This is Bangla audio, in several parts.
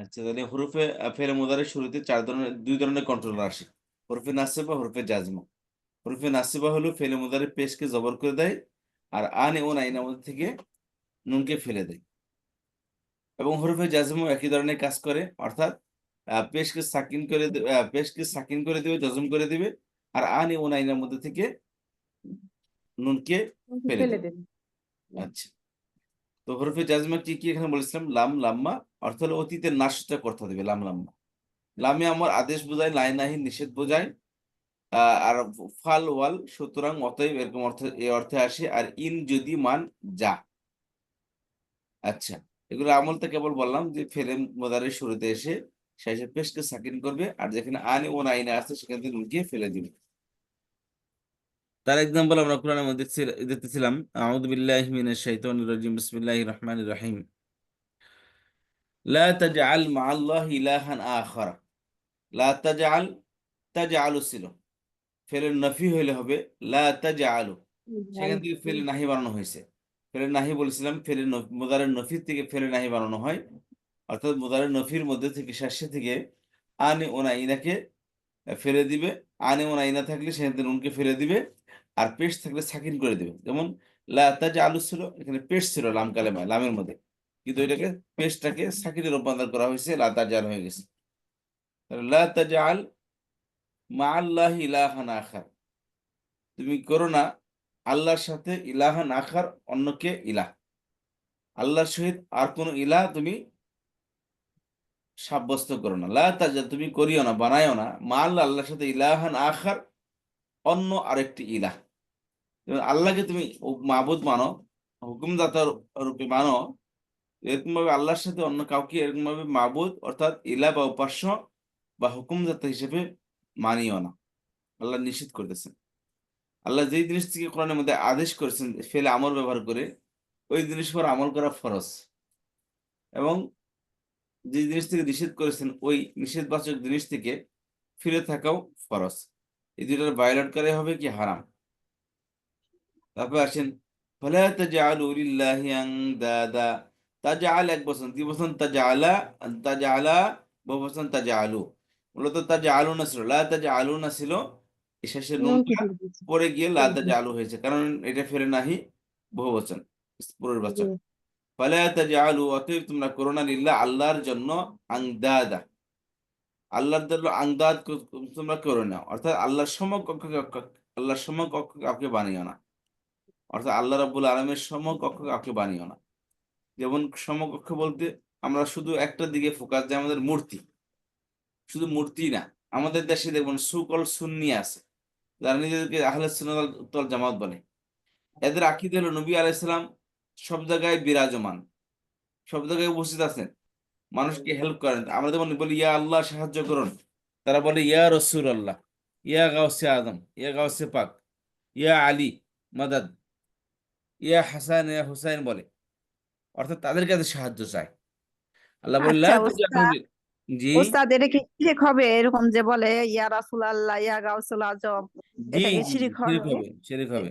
আচ্ছা, তাহলে হুরুফে ফেলে মুদারির শুরুতে দুই ধরনের কন্ট্রোলার আসে, হরফে নাসিবা, হরফে জাজমা। হরফে নাসিবা হলো ফেলে মুদারির পেশকে জবর করে দেয়, আর আনে ও নাইনের মধ্যে থেকে নুনকে ফেলে দেয়। এবং হরফে জাজমও একই ধরনের কাজ করে, অর্থাৎ পেশকে সাকিন করে দিবে, জজম করে দিবে, আর আনে ও নাইনের মধ্যে থেকে নুনকে ফেলে ফেলে দিবে। দেন। আচ্ছা, তো হরফে জাজমা কি কি এখানে বলেছিলাম? লাম, লাম্মা, অর্থ হলো অতীতের নাসূচক অর্থ দিবে লাম, লাম্মা। লামে আমার আদেশ বোঝায়, লাই নাহি নিষেধ বোঝায়। আর ফাল ওয়াল সুতরাং অতএব এরকম অর্থ, এই অর্থে আসে। আর ইন যদি মান যা। আচ্ছা, এগুলো আমলটা কেবল বললাম যে ফেলে মোদারের শুরুতে এসে শেষে পেশকে সাকিন করবে, আর যেখানে আনে ও নাইনে আসছে সেখান থেকে নুনকে ফেলে দিবে। তার এক্সাম্পল আমরা কোরআনের মধ্যে দেখতেছিলাম, আউযু বিল্লাহি মিনাশ শাইতানির রাজিম, বিসমিল্লাহির রহমানির রহিম। লা তাজআল মা'আল্লাহি ইলাহান আখার। লা তাজআল, তাজআলু ছিল, ফেলের নফি হইলে হবে লা তাজআলু। সেখান থেকে ফেলে নাহি বানানো হয়েছে। ফেলে নাহি বলেছিলাম, মুদারের নফির থেকে ফেলে নাহি বানানো হয়, অর্থাৎ মুদারের নফির মধ্যে থেকে শেষে থেকে আনে ওনাইনাকে ফেলে দিবে। আনে ওনাইনা থাকলে সেখান থেকে নুনকে ফেলে দিবে, আর পেশ থাকলে সাকিন করে দিবে। যেমন লা তাজআলু ছিল, এখানে পেশ ছিল লাম কালেমায়, লামের মধ্যে, কিন্তু এটাকে পেশটাকে সাকিনে রূপান্তর করা হয়েছে, লা তাজআল হয়ে গেছে। লা তাজআল মা'আল্লাহি ইলাহান আখার। তুমি করো না আল্লাহর সাথে ইলাহান আখার, অন্যকে ইলাহ। আল্লাহর সহিত আর কোন ইলাহ তুমি সাব্যস্ত করো না। লা তাজআল, তুমি করিও না, বানায়ও না, মা আল্লাহ, আল্লাহর সাথে ইলাহান আখার, অন্য আরেকটি ইলাহ। যেমন আল্লাহকে তুমি মাবুদ মানো, হুকুমদাতা রূপে মানো, এরকম ভাবে আল্লাহর সাথে অন্য কাউকে এরকম ভাবে মাবুদ অর্থাৎ ইলাহ বা উপাস্য বা হুকুমদাতা হিসেবে মানিও না। আল্লাহ নিষেধ করতেছেন। আল্লাহ যেই জিনিস থেকে কোরআনের মধ্যে আদেশ করেছেন ফেলে আমল ব্যবহার করে, ওই জিনিস পর আমল করা ফরজ। এবং যে জিনিস থেকে নিষেধ করেছেন ওই নিষেধবাচক জিনিস থেকে ফিরে থাকাও ফরজ। এই দুইটার ভায়োলেট করা হবে কি হারাম। তারপর আসেন, ফালা তাজআলু লিল্লাহি আনদাদা। তাজআল এক বচন, দ্বিবচন তাজআলা, তাজআলা বহুবচন তাজআলু। মূলত তাজআলুনা ছিল, লা তাজআলুনা ছিল, এই শেষের নুনকে নুনটা ফেলে দিয়েছে। পরে গিয়ে লা তাজআলু হয়েছে, কারণ এটা ফেলে নাহি বহুবচন, জি। পুনর্বাচন। ফালা তাজআলু, অতএব তোমরা করো না, লিল্লাহ আল্লাহর জন্য, আনদাদা আল্লাহর জন্য আন্দাজ তোমরা করো না, অর্থাৎ আল্লাহর সমকক্ষ, আল্লাহর সমকক্ষ কাউকে বানিও না। অর্থাৎ আল্লাহ রাব্বুল আলামিনের সমকক্ষ কাউকে বানিও না। যেমন সমকক্ষ বলতে আমরা শুধু একটা দিকে ফোকাস, যে আমাদের মূর্তি, শুধু মূর্তি না, আমাদের দেশে দেখবেন সুকল সুন্নি আছে, যারা নিজেদেরকে আহলে সুন্নাত ওয়াল জামাত বলে। এদের আকীদা হলো নবী আলাইহিস সালাম সব জায়গায় বিরাজমান, সব জায়গায় উপস্থিত আছেন, মানুষকে হেল্প করেন। আমরা যেমন বলি ইয়া আল্লাহ সাহায্য করুন, তারা বলে ইয়া রসুল আল্লাহ, ইয়া গাউসে আদম, ইয়া গাউসে পাক, ইয়া আলী মাদাদ, ইয়া হাসান, ইয়া হুসাইন বলে, অর্থাৎ তাদের কাছে সাহায্য চায়। আল্লাহ বলে লা আচ্ছা তাজআলু ওস্তাদ, জি, ওস্তাদ এটা কি শিরিক হবে? এরকম যে বলে ইয়া রাসূলুল্লাহ, ইয়া গাউসুল আজম, জি, এটা কি জি, শিরিক শিরক হবে? হবে, শিরক হবে।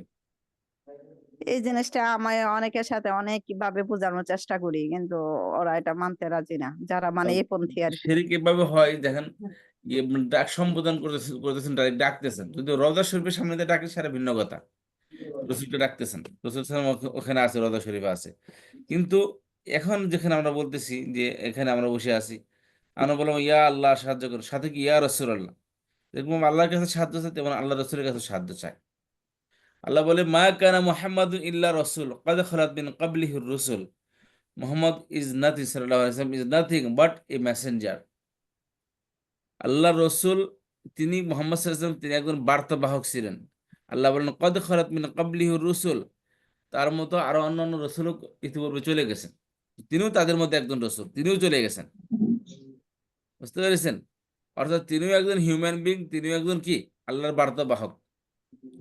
এই জিনিসটা আমি অনেকের সাথে অনেক ভাবে বোঝানোর চেষ্টা করি, কিন্তু ওরা এটা মানতে রাজি না, যারা মানে এই পন্থী আর কি। শিরক এভাবে হয়, দেখেন, ডাক সম্বোধন করতেছেন, ডাইরেক্ট ডাকতেছেন, যদি রওজা শরীফের সামনে দিয়ে ডাকে সেটা ভিন্ন কথা। রসুলকে ডাকতেছেন, রসুল সাল্লাল্লাহু আলাইহি ওয়াসাল্লাম ওখানে আছে, রওজা শরীফে আছে। কিন্তু এখন যেখানে আমরা বলতেছি যে এখানে আমরা বসে আছি, আমরা বললাম ইয়া আল্লাহ সাহায্য করুন, সাথে কি ইয়া রসুল আল্লাহ, যেরকম আল্লাহর কাছে সাহায্য চায় তেমন আল্লাহ রসুলের কাছে সাহায্য চায়। আল্লাহ বলে মা কানা মুহাম্মাদুন ইল্লা রসুল ক্বাদ খালাত মিন ক্বাবলিহির রুসুল। মুহাম্মদ ইজ নাথিং, সাল্লাল্লাহু আলাইহি ওয়াসাল্লাম is nothing but a messenger. আল্লাহ রসুল, তিনি মুহাম্মদ সাল্লাল্লাহু আলাইহি ওয়াসাল্লাম, তিনি একজন বার্তাবাহক ছিলেন। আল্লাহ বলেন ক্বাদ খালাত মিন ক্বাবলিহির রুসুল, তার মতো আরো অন্যান্য রসুল ইতিপূর্বে চলে গেছেন, তিনিও তাদের মধ্যে একজন রসুল, তিনিও চলে গেছেন। বুঝতে পেরেছেন? অর্থাৎ তিনিও একজন হিউম্যান বিং, তিনিও একজন কি আল্লাহর বার্তাবাহক,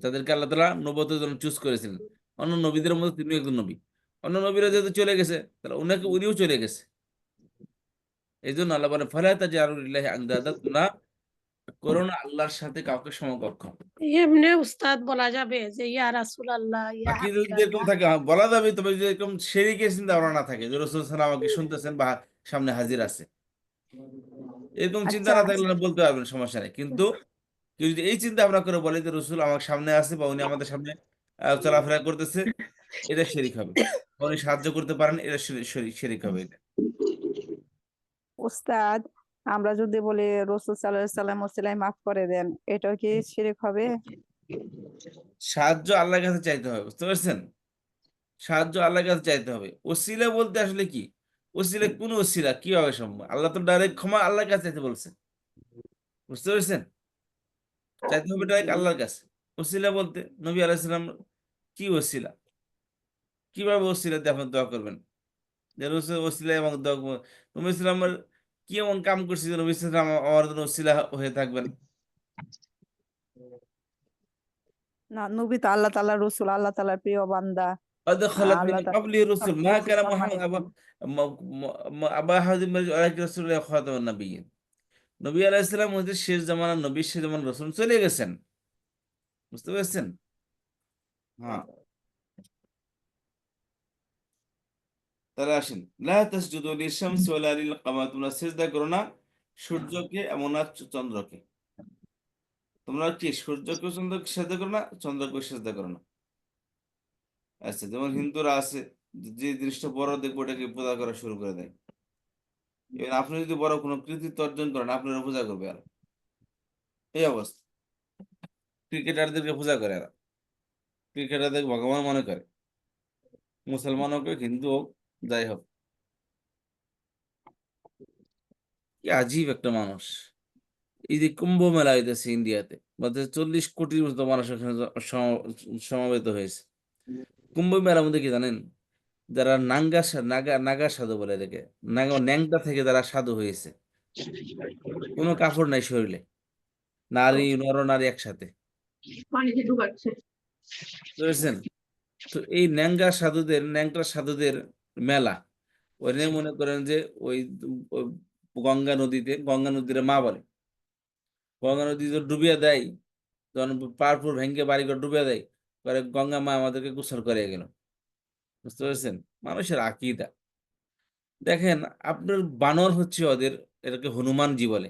তাদেরকে আল্লাহ তাআলা নবুয়তের জন্য চুজ করেছিলেন। অন্য নবীদের মধ্যে তিনিও একজন নবী। অন্য নবীরা যেহেতু চলে গেছে, তাহলে উনিও চলে গেছে। এই জন্য আল্লাহ বলেন ফালা তাজআলু লিল্লাহি আনদাদা, তোমরা করো না আল্লাহর সাথে কাউকে সমকক্ষ। এমনি উস্তাদ বলা যাবে যে ইয়া রাসূলুল্লাহ, ইয়া বাকি যদি এরকম হাবিবাল্লাহ। থাকে বলা যাবে, তবে যদি এরকম শিরকের চিন্তা ভাবনা না থাকে যে রাসূল সাল্লাল্লাহু আলাইহি ওয়াসাল্লাম আমাকে শুনতেছেন বা সামনে হাজির আছে, এরকম চিন্তা আচ্ছা না থাকলে না বলতে পারবেন, সমস্যা নেই। কিন্তু কেউ যদি এই চিন্তা ভাবনা করে বলে যে রসুল আমার সামনে আছে বা উনি আমাদের সামনে চলাফেরা করতেছে, এটা শিরিক হবে। উনি সাহায্য করতে পারেন, এটা শিরিক হবে এটা। উস্তাদ, আমরা যদি বলি রসুল সাল্লাল্লাহু সাল্লাম ওসিলায় মাফ করে দেন, এটাও কি শিরক হবে? সাহায্য আল্লাহর কাছে চাইতে হবে, বুঝতে পারছেন? সাহায্য আল্লাহর কাছে চাইতে হবে। ওসিলা বলতে আসলে কি? ওসিলা কোন ওসিলা কিভাবে সম্ভব? আল্লাহ তো ডাইরেক্ট ক্ষমা আল্লাহর কাছে চাইতে বলছে, বুঝতে পারছেন? চাইতে হবে ডাইরেক্ট আল্লাহর কাছে। ওসিলা বলতে নবী আলাইহিস সালাম কি ওসিলা? কিভাবে ওসিলা দিয়ে আপনি দোয়া করবেন? যে রসুল ওসিলা এবং দোয়া নবী ইসলামের কি এমন কাম করছে যে নবী ইসলাম আমার জন্য ওসিলা হয়ে থাকবেন? না, নবী তো আল্লাহ তাআলার রাসূল, আল্লাহ তাআলার প্রিয় বান্দা। قد خلت من আল্লাহ তাআলা قبله رسل ما كان محمد সম্মানিত। أبا أحد من ولكن رسول الله خاتم النبيين। নবী আলাইহিস সালাম হচ্ছে শেষ জামানার নবী, শেষ জামানার রাসূল, চলে গেছেন, বুঝতে পেরেছেন? হ্যাঁ, তাহলে আসেন, লা তাসজুদু লিশ-শামসি ওয়ালা লিল-কামার, তোমরা সিজদা করো না সূর্যকে এমন না চন্দ্রকে। তোমরা কি সূর্যকে চন্দ্রকে সিজদা করো না, চন্দ্রকে সিজদা করো না। আচ্ছা, যেমন হিন্দুরা আছে, যে জিনিসটা বড় দেখবো ওটাকে পূজা করা শুরু করে দেয়। এবার আপনি যদি বড় কোনো কৃতিত্ব অর্জন করেন, আপনারা পূজা করবে আর এই অবস্থা। ক্রিকেটারদেরকে পূজা করে এরা, ক্রিকেটারদের ভগবান মনে করে, মুসলমান হোক হিন্দু হোক যাই হোক। কি আজীব একটা মানুষ। এই যে কুম্ভ মেলা হইতেছে ইন্ডিয়াতে, মধ্যে 40 কোটির মতো মানুষ এখানে সমাবেত হয়েছে। কুম্ভ মেলার মধ্যে কি জানেন? যারা নাগা সাধু বলে এদেরকে, ন্যাংটা থেকে যারা সাধু হয়েছে, কোনো কাপড় নাই শরীরে, নারী নরনারী একসাথে, পানিতে ঢুকাচ্ছে। বুঝেছেন? তো এই ন্যাংটা সাধুদের মেলা, ওখানে মনে করেন যে ওই ওই গঙ্গা নদীর মা বলে, গঙ্গা নদী তো ডুবিয়ে দেয়, তখন পাহাড়পুর ভেঙে বাড়িঘর ডুবিয়ে দেয়, পরে গঙ্গা মা আমাদেরকে গোসল করে গেল, বুঝতে পেরেছেন? মানুষের আকীদা দেখেন। আপনার বানর হচ্ছে ওদের, এটাকে হনুমানজি বলে।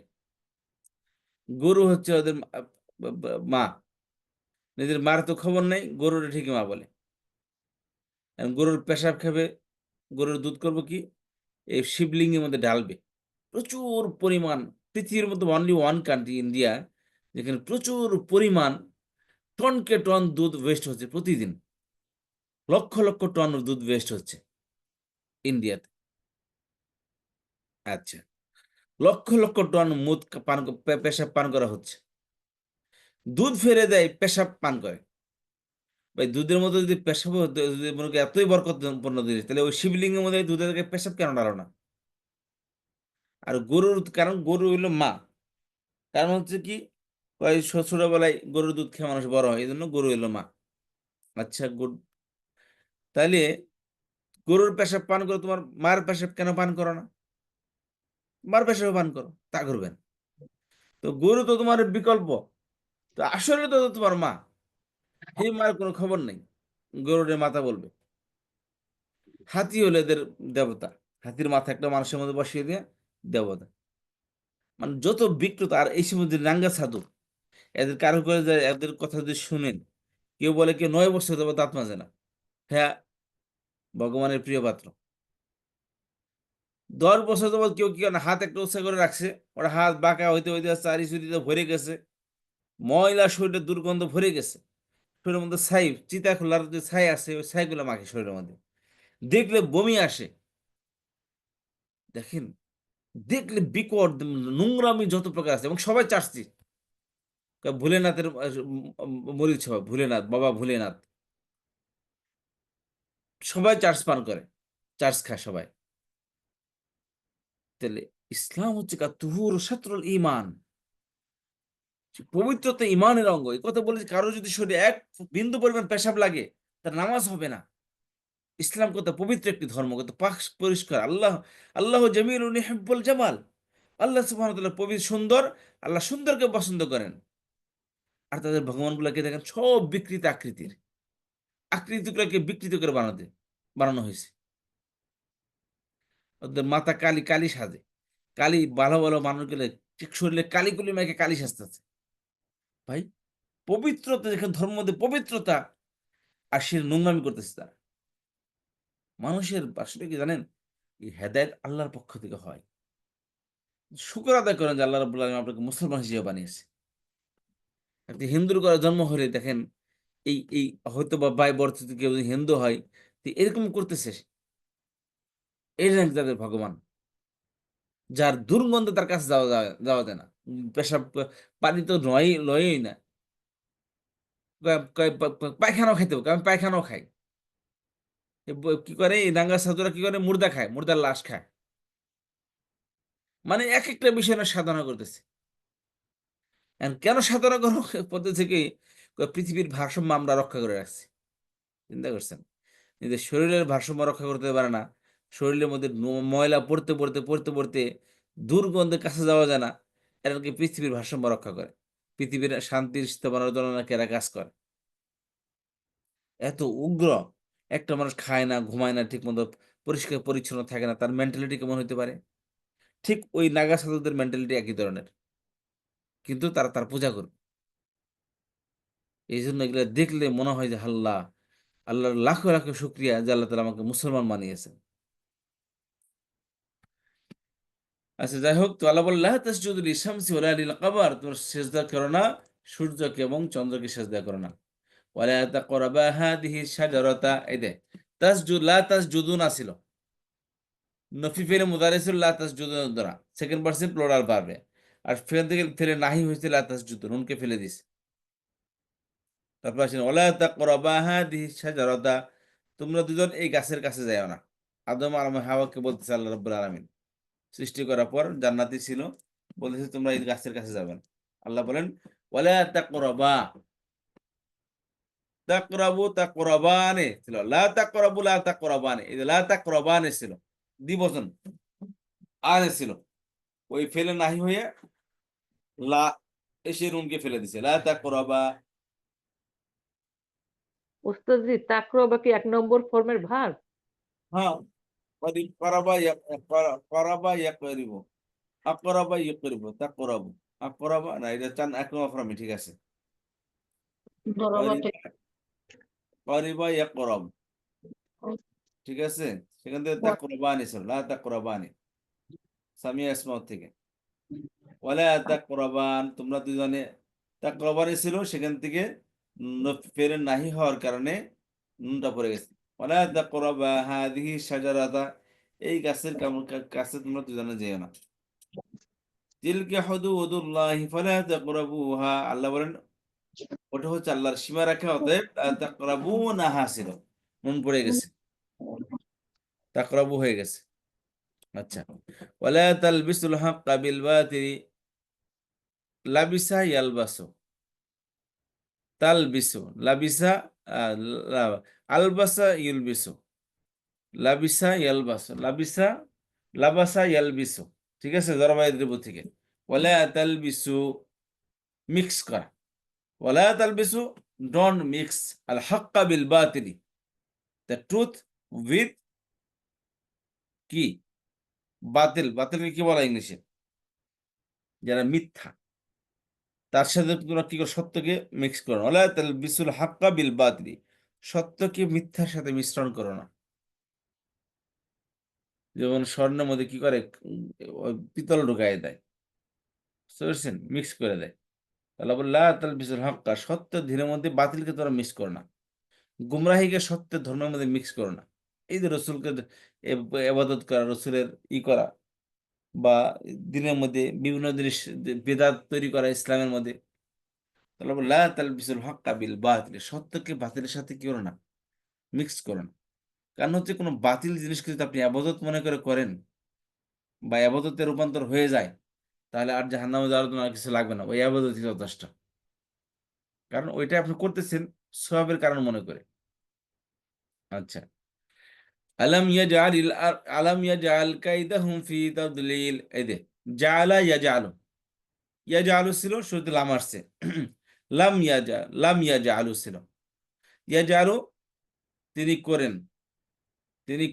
গরু হচ্ছে ওদের মা, নিজের মার তো খবর নেই, গরুর ঠিকই মা বলে। এখন গরুর পেশাব খাবে, গরুর দুধ করবো কি, এই শিবলিঙ্গের মধ্যে ঢালবে প্রচুর পরিমাণ। পৃথিবীর মধ্যে অনলি ওয়ান কান্ট্রি ইন্ডিয়া, যেখানে প্রচুর পরিমাণ টনকে টন দুধ ওয়েস্ট হচ্ছে প্রতিদিন, লক্ষ লক্ষ টন দুধ ওয়েস্ট হচ্ছে ইন্ডিয়াতে। আচ্ছা, লক্ষ লক্ষ টন মুদ পেশাব পান করা হচ্ছে। দুধ ফেলে দেয়, পেশাব পান করে। ভাই দুধের মধ্যে যদি পেশাব যদি মনে করি এতই বরকতপূর্ণ জিনিস, তাহলে ওই শিবলিঙ্গের মধ্যে দুধের থেকে পেশাব কেন ডালো না? আর গরুর, কারণ গরু হইলো মা, কারণ হচ্ছে কি, ওই ছোটবেলায় গরুর দুধ খেয়ে মানুষ বড় হয়, এই জন্য গরু হইলো মা। আচ্ছা গুড। তাহলে গরুর পেশাব পান করো, তোমার মার পেশাব কেন পান করো না? মার পেশাব পান করো, তা করবেন। তো গরু তো তোমার বিকল্প, তো আসলে তো তোমার মা। এই মার কোনো খবর নেই, গরুরে মাথা বলবে। হাতি হলো এদের দেবতা, হাতির মাথা একটা মানুষের মধ্যে বসিয়ে দিয়ে দেবতা। মানে যত বিকৃত, আর এই সময় যে রাঙ্গা সাধু, এদের কারো করে এদের কথা যদি শুনেন, কেউ বলে কেউ 9 বছর দেবো দাঁত মাজে না, হ্যাঁ, ভগবানের প্রিয় পাত্র। 10 বছর যাবত কেউ কি না, হাত একটা উৎসাহ করে রাখছে, ওরা হাত বাঁকা হইতে হইতে চারি চুরিতে ভরে গেছে, ময়লা শরীরে দুর্গন্ধ ভরে গেছে, শরীরের মধ্যে ছাই, চিতা খোলার যে ছাই আছে ওই ছাইগুলো মাখে শরীরের মধ্যে, দেখলে বমি আসে। দেখেন, দেখলে বিকট নোংরামি যত প্রকার আছে, এবং সবাই চাটছি। ভোলেনাথের মরিচ হয়, ভোলেনাথ, বাবা ভোলেনাথ, সবাই চার্জ পান করে, চার্জ খায় সবাই। তাহলে ইসলাম হচ্ছে তুহুর শাত্রুল ইমান, পবিত্রতা ইমানের অঙ্গ। এই কথা বলে কারো যদি শরীরে এক বিন্দু পরিমাণ পেশাব লাগে, তার নামাজ হবে না। ইসলাম কত পবিত্র একটি ধর্ম, কত পাক পরিষ্কার। আল্লাহ জামিলুন ইউহিব্বুল জামাল, আল্লাহ সুবহানাহু ওয়া তাআলা পবিত্র, সুন্দর, আল্লাহ সুন্দরকে পছন্দ করেন। আর তাদের ভগবানগুলোকে দেখেন সব বিকৃত আকৃতির, আকৃতিগুলোকে বিকৃত করে বানানো হয়েছে। ওদের মাথা কালি কালি সাজে, কালি ভালো ভালো মানুষ গেলে ঠিক শরীরে কালি মেখে কালি সাজতেছে। ভাই পবিত্রতা, যেখানে ধর্মের মধ্যে পবিত্রতা, আর সে নোংরামি করতেছে তারা। মানুষের আসলে কি জানেন, এই হেদায়েত আল্লাহর পক্ষ থেকে হয়। শুকর আদায় করেন যে আল্লাহ রাব্বুল আলামিন আপনাকে মুসলমান হিসেবে বানিয়েছে। আপনি হিন্দুর ঘরে জন্ম হলে দেখেন এই হয়তোবা ভাই বর্তিত কেউ যদি হিন্দু হয়, তো এরকম করতেছে সে। এই নাকি তাদের ভগবান। যার দুর্গন্ধে তার কাছে যাওয়া যায় না। পেশাব পানি তো লয়ই না। কয় কয় পায়খানাও খাইতে হবে। কয় আমি পায়খানাও খাই। কি করে এই দাঙ্গা ছাত্ররা কি করে? মুর্দা খায়, মুর্দার লাশ খায়। মানে একেকটা বিষয় না সাধনা করতেছে। কেন সাধনা করো? পদ্ধতি কি? পৃথিবীর ভারসাম্য আমরা রক্ষা করে রাখছি। চিন্তা করছেন? নিজের শরীরের ভারসাম্য রক্ষা করতে পারে না। শরীরের মধ্যে ময়লা পড়তে দুর্গন্ধের কাছে যাওয়া যায় না। এরা নাকি পৃথিবীর ভারসাম্য রক্ষা করে। পৃথিবীর শান্তির স্থাপনার জন্য নাকি এরা কাজ করে। এত উগ্র! একটা মানুষ খায় না, ঘুমায় না, ঠিকমতো পরিষ্কার পরিচ্ছন্ন থাকে না। তার মেন্টালিটি কেমন হইতে পারে? ঠিক ওই নাগা সাধুদের মেন্টালিটি একই ধরনের। কিন্তু তারা তার পূজা করবে। এইজন্য এগুলা দেখলে মনে হয় যে আল্লাহ, আল্লাহর লাখো শুকরিয়া যে আল্লাহ তাআলা আমাকে মুসলমান বানিয়েছেন। আচ্ছা যাই হোক, তো আল্লাহ বললেন, লা তাসজুদু লিশ-শামসি ওয়ালা লিল-কামার, তোমরা সিজদা করো না সূর্যকে এবং চন্দ্রকে সিজদা করো না। ওয়ালা তাকরাবা হাদিহি শাজারাতা, এই যে লা তাসজুদুনা ছিল। নফি ফেলে মুদারি ছিল লা তাসজুদুনা দ্বারা। সেকেন্ড পারসন প্লুরাল ভার্বে। আর ফেল থেকে ফেলে নাহি হয়েছে লা তাসজুদু, নুনকে ফেলে দিছে। তারপর আসেন ওয়ালা তাকরাবা হাদিহি শাজারাতা, তোমরা দুজন এই গাছের কাছে যাও না। আদম আর হাওয়াকে বলতেছে আল্লাহ রাব্বুল আলামিন। সৃষ্টি করার পর জান্নাতি ছিল, বলেছে তোমরা এই গাছের কাছে যাবে না। আল্লাহ বলেন ওয়ালা তাকরাবা, তাকরাবানে ছিল, লা তাকরাবানে, এই যে লা তাকরাবানে ছিল দ্বিবচন, আনে ছিল। ওই ফেলে নাহি হয়ে লা এসে নুনকে ফেলে দিছে, লা তাকরাবা। ওস্তাদজি তাকরাবা কি 1 নম্বর ফর্মের ভার্ব? হ্যাঁ, করাবা ইয়াকরিবু, আকরাবা ইয়াকরিবু, তাকরাবু, আকরাবা না, এটা 1 নম্বর ফর্মে ঠিক আছে। বরাবর ঠিক। করিবা ইয়াকরাব, ঠিক আছে। সেখান থেকে তাকরাবানি ছিল, লা তাকরাবানি, সামিয়া ইসমাউত থেকে। ওয়ালা তাকরাবান, তোমরা দুজনে, তাকরাবানি ছিল, সেখান থেকে ফেরে নাহি হওয়ার কারণে নুনটা পড়ে গেছে। ওয়ালা তাকরাবা হাদিহি শাজারাতা, এই গাছের কাছে তোমরা দুজনে যেও না। তিলকা হুদুদুল্লাহি ফালা তাকরাবুহা, আল্লাহ বলেন ওটা হচ্ছে আল্লাহর সীমা রেখা, অতএব লা তাকরাবুনাহা ছিল, নুন পড়ে গেছে, তাকরাবু হয়ে গেছে। আচ্ছা, ওয়ালা তালবিসুল হাক্কা বিল বাতিল, লাবিসা ইয়ালবাসু, তালবিসু, লাবিসা, আহ, লা- আলবাসা ইউলবিসু, লাবিসা ইয়ালবাসু, লাবাসা ইয়ালবিসু, ঠিক আছে, জরবাই দ্রিবু থেকে। ওয়ালা তালবিসু, মিক্স করা। ওয়ালা তালবিসু, ডোন্ট মিক্স আল হাক্কা বিল বাতিল, দ্য ট্রুথ উইথ কি? বাতিল। বাতিলকে কি বলা ইংলিশে? যারা মিথ্যা, তার সাথে তোমরা কি করো? সত্যকে মিক্স করো না। ওয়ালা তালবিসুল হাক্কা বিল বাতিল, সত্যকে মিথ্যার সাথে মিশ্রণ করো না। যেমন স্বর্ণের মধ্যে কি করে? ওই পিতল ঢুকাই দেয়, বুঝতে পেরেছেন? মিক্স করে দেয়। তাহলে বলে লা তালবিসুল হাক্কা, সত্য ধীরের মধ্যে বাতিলকে তোমরা মিক্স করো না। গুমরাহিকে সত্যের ধর্মের মধ্যে মিক্স করো না। এই যে রসুলকে ইবাদত করা, রসুলের করা, বা দিনের মধ্যে বিভিন্ন জিনিস বেদাত তৈরি করা ইসলামের মধ্যে, তাহলে বলে লা তালবিসুল হাক্কা বিল বাতিল, সত্যকে বাতিলের সাথে কি করো না? মিক্স করো না। কারণ হচ্ছে কোনো বাতিল জিনিসকে যদি আপনি আবাদত মনে করে করেন বা আবাদতে রূপান্তর হয়ে যায়, তাহলে আর জাহান্নামে যাওয়ার জন্য আর কিছু লাগবে না, ওই আবাদতই যথেষ্ট। কারণ ওইটা আপনি করতেছেন সওয়াবের কারণ মনে করে। আচ্ছা, আলাম ইয়াজআল কাইদাহুম ফি তাদলিল, এই যে জাআলা ইয়াজআলু, ইয়াজআলু ছিল, শুরুতে লাম আসছে। লাম ইয়াজআলু ছিল, ইয়াজআলু তিনি করেন, তিনি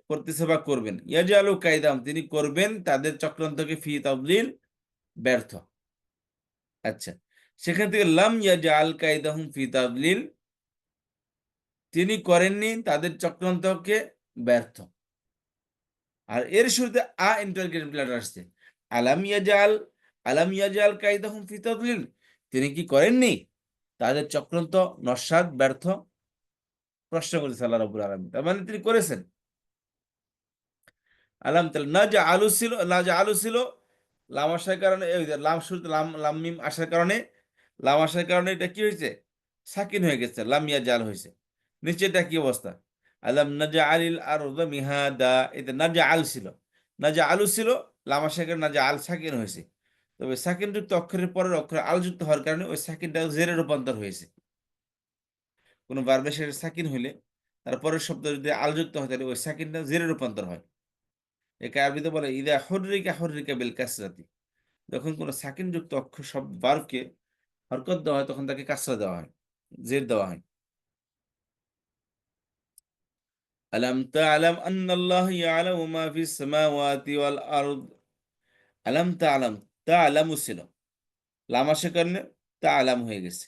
করতেছে বা করবেন, ইয়াজআলু কাইদাহুম তিনি করবেন তাদের চক্রান্তকে ফি তাদলিল ব্যর্থ। আচ্ছা, সেখান থেকে লাম ইয়াজআল কাইদাহুম ফি তাদলিল তিনি করেননি তাদের চক্রান্তকে ব্যর্থ। আর এর শুরুতে ইন্টারগেটিভ লেটার আসছে, আলাম ইয়াজআল কাইদাহুম ফি তাদলিল তিনি কি করেননি তাদের চক্রান্ত নস্যাৎ ব্যর্থ, প্রশ্ন করেছে আল্লাহ রাব্বুল আলামিন। তার মানে তিনি করেছেন। তাহলে না ছিল লাম আসার কারণে, ওই যে লাম শুরুতে লাম মিম আসার কারণে, লাম আসার কারণে এটা কি হয়েছে, সাকিন হয়ে গেছে, লাম ইয়াজআল হয়েছে। নিচে এটা কি অবস্থা, আলাম নাজআলিল আরদা মিহাদা, এটা নাজআল ছিল, নাজআলু ছিল, লাম আসার কারণে নাজআল সাকিন হয়েছে। তবে সাকিন যুক্ত অক্ষরের পরের অক্ষর আল যুক্ত হওয়ার কারণে ওই সাকিনটা জেরে রূপান্তর হয়েছে। কোনো ভার্বের শেষে সাকিন হইলে তারপরের শব্দ যদি আল যুক্ত হয় তাহলে ওই সাকিনটা জেরে রূপান্তর হয়। একে আরবিতে বলে ইদা হররিকা বিল কাসরাতি, যখন কোনো সাকিন যুক্ত অক্ষর সব ভার্বকে হরকত দেওয়া হয় তখন তাকে কাসরা দেওয়া হয়, জের দেওয়া হয়। আলাম তা'লাম আন্নাল্লাহা ইয়ালামু মা ফিস সামাওয়াতি ওয়াল আরদ, আলাম তা'লামু ছিল, লাম আসার কারণে তা'লাম হয়ে গেছে,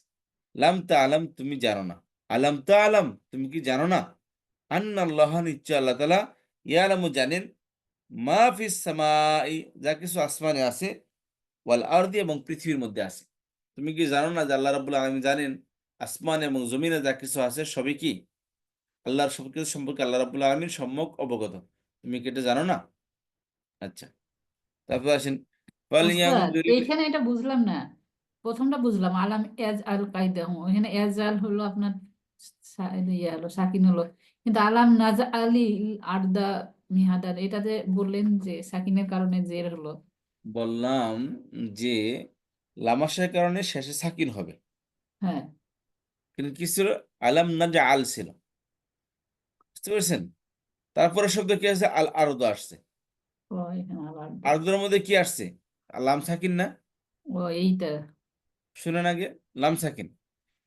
লাম তা'লাম তুমি জানো না, আলাম তা'লাম তুমি কি জানো না, আন্নাল্লাহা নিশ্চয় আল্লাহ তাআলা ইয়ালামু জানেন, মা ফিস সামাই যা কিছু আসমানে আছে, ওয়াল আরদি এবং পৃথিবীর মধ্যে আছে। তুমি কি জানো না যে আল্লাহ রাব্বুল আলামিন জানেন আসমান এবং জমিনে যা কিছু আছে সবই কি আল্লাহর সব কিছু সম্পর্কে আল্লাহ রাব্বুল আলামিন সম্যক অবগত, তুমি কি এটা জানো না? আচ্ছা, তারপর আসেন ওস্তাদ ফালিয়ানজুরিল, এইখানে এটা বুঝলাম না, প্রথমটা বুঝলাম আলাম এজ আল কায়দাহু, ওখানে এজ আল হলো আপনার ইয়ে হলো সাকিন হলো, কিন্তু আলাম নাজ আলি আরদা মিহাদার এটাতে বললেন যে সাকিনের কারণে জের হলো। বললাম যে লামাশের কারণে শেষে সাকিন হবে, হ্যাঁ, কিন্তু কি ছিল, আলাম নাজআল ছিল, বুঝতে পেরেছেন? তারপরে শব্দ কি আছে, আল আরদ আসছে, ও এখানে আবার আরদের মধ্যে কি আসছে, লাম সাকিন না, ও এইটা। শুনেন আগে, লাম সাকিন,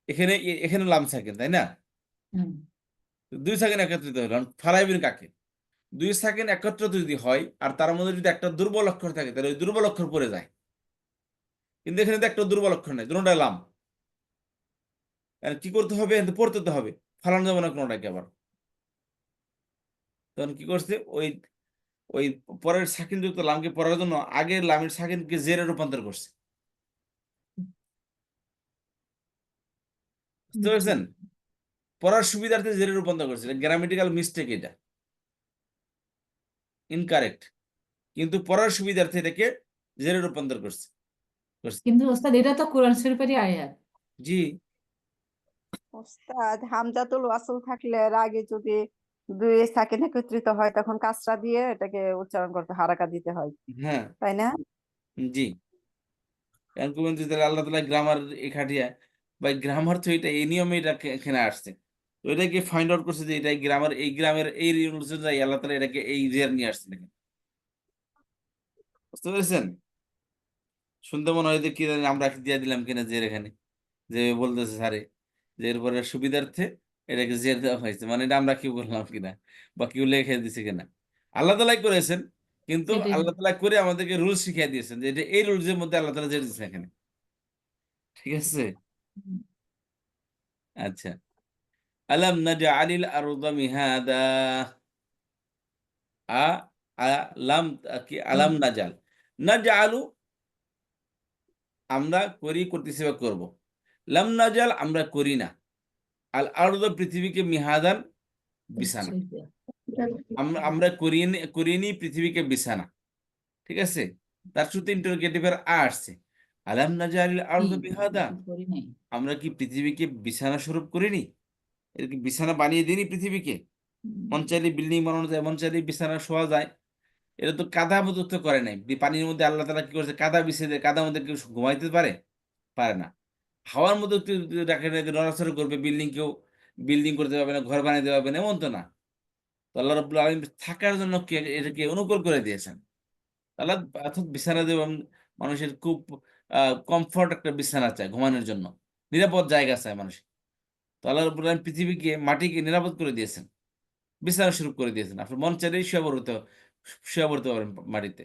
এখানে এখানে লাম সাকিন, তাই না? হুম, দুই সেকেন্ড একত্রিত হলো, ফালাইবেন কাকে, দুই সেকেন্ড একত্রিত যদি হয় আর তার মধ্যে যদি একটা দুর্বল অক্ষর থাকে তাহলে ওই দুর্বল অক্ষর পড়ে যায়, কিন্তু এখানে তো একটা দুর্বল অক্ষর নেই, দুটোটাই লাম। কি করতে হবে, পড়তে তো হবে, ফালানো যাবে না কোনোটাকে আবার। তখন কি করছে, ওই ওই পরের সাকিন যুক্ত লামকে পড়ার জন্য আগের লামের সাকিনকে জেরে রূপান্তর করছে, বুঝতে জি। পেরেছেন? পড়ার সুবিধার্থে জেরে রূপান্তর করছে, গ্রামেটিক্যাল মিস্টেক, এটা ইনকারেক্ট, কিন্তু পড়ার সুবিধার্থে এটাকে জেরে রূপান্তর করছে। কিন্তু ওস্তাদ এটা তো কোরআন শরীফেরই আয়াত। জি, ওস্তাদ হামজাতুল ওয়াসল থাকলে এর আগে যদি দুই সাকিন একত্রিত হয় তখন কাসরা দিয়ে এটাকে উচ্চারণ করতে হারাকা দিতে হয়, হ্যাঁ, তাই না? জি। তাহলে আল্লাহ তালা গ্রামার খাটিয়া বা গ্রামার তো এটা এই নিয়মে এটা এখানে আসছে, তো এটাকে ফাইন্ড আউট করছে যে এটা গ্রামার, এই গ্রামের এই অনুযায়ী আল্লাহ তালা এটাকে এই জের নিয়ে আসছে দেখেন, বুঝতে পেরেছেন? শুনতে মনে হয় যে কি জানি আমরা দিয়ে দিলাম কিনা জের এখানে, যে বলতেছে স্যারে যে এরপরে সুবিধার্থে এটাকে জের দেওয়া হয়েছে, মানে এটা আমরা কি বললাম কিনা বা কেউ লিখে দিছে কিনা, আল্লাহ তালাই করেছেন, কিন্তু সেটাই। আল্লাহ তালা করে আমাদেরকে রুলস শিখিয়ে দিয়েছেন যে এটা এই রুলসের মধ্যে আল্লাহ তালা জের দিয়েছে এখানে, ঠিক আছে? আচ্ছা, আলাম নাজআলিল আরদা মিহাদা, আ আলাম কি আলাম নাজাল, নাজআলু আমরা করি, করতেছি বা করব, লাম নাজাল আমরা করি না, আল আরদ পৃথিবীকে মিহাদান বিছানা, আমরা আমরা করিনি পৃথিবীকে বিছানা, ঠিক আছে? তার শুরুতে ইন্টারোগেটিভের আসছে, আলাম নাজালিল আরদ মিহাদা, করি নাই। আমরা কি পৃথিবীকে বিছানা স্বরূপ করিনি, এর কি বিছানা বানিয়ে দিইনি পৃথিবীকে, মন চাইলে বিল্ডিং বানানো যায়, মন চাইলে বিছানা শোয়া যায়, এটা তো কাদা মতো তো করে নাই, পানির মধ্যে আল্লাহ তালা কি করছে, কাদা বিছিয়ে দেয়, কাদার মধ্যে কেউ ঘুমাইতে পারে, পারে না। হাওয়ার মধ্যে রাখে না, নড়াচড়া করবে, বিল্ডিং করতে পারবে না, ঘর বানাইতে পারবে না, এমন তো না। তো আল্লাহ রাব্বুল আলামিন থাকার জন্য এটাকে অনুকূল করে দিয়েছেন। আল্লাহ অর্থাৎ বিছানা দেবেন, মানুষের খুব কমফর্ট একটা বিছানা চায় ঘুমানোর জন্য, নিরাপদ জায়গা চায় মানুষ। তো আল্লাহ রাব্বুল আলামিন পৃথিবীকে, মাটিকে নিরাপদ করে দিয়েছেন। বিছানা শুরু করে দিয়েছেন, আপনার মন চাইলেই শুয়ে পড়তে পারেন মাটিতে।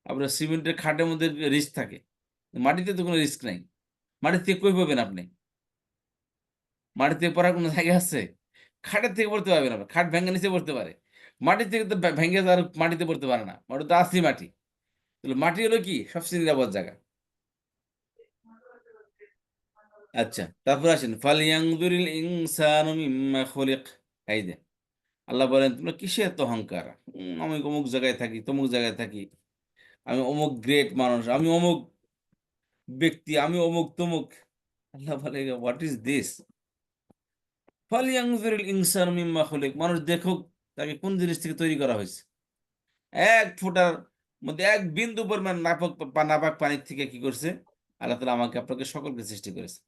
আপনার সিমেন্টের খাটের মধ্যে রিস্ক থাকে, মাটিতে তো কোনো রিস্ক নাই। মাটির থেকে কই পাবেন আপনি? মাটি থেকে পড়ার কোনো জায়গা আছে? খাটের থেকে পড়তে পারবেন আপনি, খাট ভেঙে নিচে পড়তে পারে, মাটির থেকে তো ভেঙে আর মাটিতে পড়তে পারে না, ওটা তো আসলি মাটি। তাহলে মাটি হলো কি সবচেয়ে নিরাপদ জায়গা। আচ্ছা, তারপর আসেন ফালিয়ানজুরিল ইনসানু মিম্মা খুলিক। এই যে আল্লাহ বলেন তোমরা কিসে এত অহংকার, আমি অমুক জায়গায় থাকি, তমুক জায়গায় থাকি, আমি অমুক গ্রেট মানুষ, আমি অমুক ব্যক্তি, আমি অমুক তমুক। আল্লাহ বলে হোয়াট ইজ দিস? ফালিয়ানজুরিল ইনসানু মিম্মা খুলিক, মানুষ দেখুক তাকে কোন জিনিস থেকে তৈরি করা হয়েছে। এক ফোঁটার মধ্যে এক বিন্দু পরিমাণ নাপাক পানির থেকে কি করছে আল্লাহ তাআলা আমাকে আপনাকে সকলকে সৃষ্টি করেছে।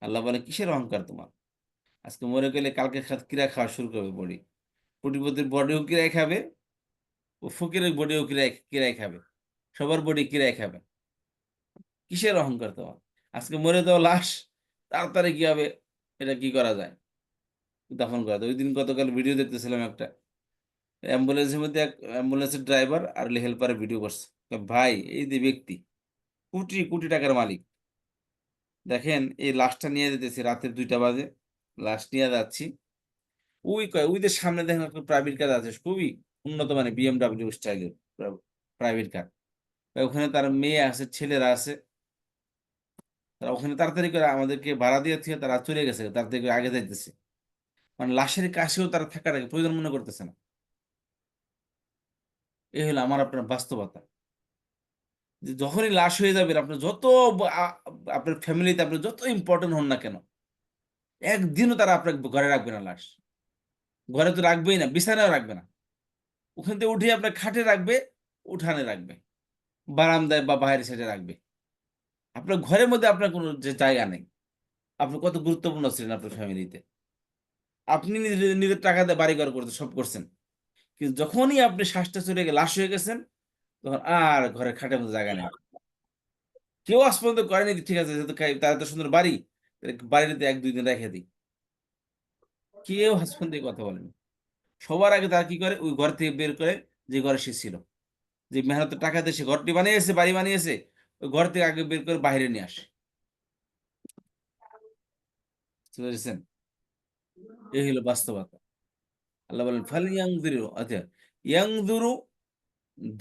আল্লাহ বলে কিসের অহংকার তোমার? আজকে মরে গেলে কালকে কিরা খাওয়া শুরু করবে বডি, কোটিপতির বডিও কিরাই খাবে, ও ফকিরের বডিও কিরাই খাবে, সবার বডি কিরাই খাবে। কিসের অহংকার তোমার? আজকে মরে যাওয়া লাশ তাড়াতাড়ি কি হবে, এটা কি করা যায়, দাফন করা যায়। ওই দিন গতকাল ভিডিও দেখতেছিলাম একটা অ্যাম্বুলেন্সের মধ্যে, এক অ্যাম্বুলেন্সের ড্রাইভার আর হেল্পারের ভিডিও করছে। ভাই এই যে ব্যক্তি কোটি কোটি টাকার মালিক, দেখেন এই লাশটা নিয়ে যেতেছি রাতের 2টা বাজে, লাশ নিয়ে যাচ্ছি, ওই যে সামনে দেখেন একটা প্রাইভেট কার আছে, খুবই উন্নত মানে বিএমডাব্লিউ স্টাইলের প্রাইভেট কার। ওখানে তার মেয়ে আছে, ছেলেরা আছে, তারা ওখানে তাড়াতাড়ি করে আমাদেরকে ভাড়া দিয়ে থেকে তারা চলে গেছে, তাড়াতাড়ি করে আগে যাইতেছে, মানে লাশের কাছেও তারা থাকার প্রয়োজন মনে করতেছে না। এই হলো আমার আপনার বাস্তবতা, যে যখনই লাশ হয়ে যাবে আপনার যত আপনার ফ্যামিলিতে আপনি যত ইম্পর্টেন্ট হন না কেন, একদিনও তারা আপনার ঘরে রাখবে না লাশ, ঘরে তো রাখবেই না, বিছানাও রাখবে না, ওখান থেকে উঠিয়ে আপনার খাটে রাখবে, উঠানে রাখবে, বারান্দায় বা বাইরের সাইডে রাখবে। আপনার ঘরের মধ্যে আপনার কোনো যে জায়গা নেই। আপনি কত গুরুত্বপূর্ণ ছিলেন আপনার ফ্যামিলিতে, আপনি নিজের নিজের টাকা দিয়ে বাড়ি ঘর করতে সব করছেন, কিন্তু যখনই আপনি শ্বাসটা চলে গিয়ে লাশ হয়ে গেছেন, তখন আর ঘরের খাটের মধ্যে জায়গা নেই। কেউ আজ পর্যন্ত করেনি যে ঠিক আছে যেহেতু তার এত সুন্দর বাড়ি, তাহলে বাড়িতে 1-2 দিন রেখে দিই, কেউ আজ পর্যন্ত এই কথা বলেনি। সবার আগে তারা কি করে, ওই ঘর থেকে বের করে যে ঘরে সে ছিল, যে মেহনতের টাকা দিয়ে সে ঘরটি বানিয়েছে, বাড়ি বানিয়েছে, ওই ঘর থেকে আগে বের করে বাইরে নিয়ে আসে। বুঝতে পেরেছেন? এই হলো বাস্তবতা। আল্লাহ বলেন ফাল ইয়াংদুরু, আচ্ছা ইয়াংদুরু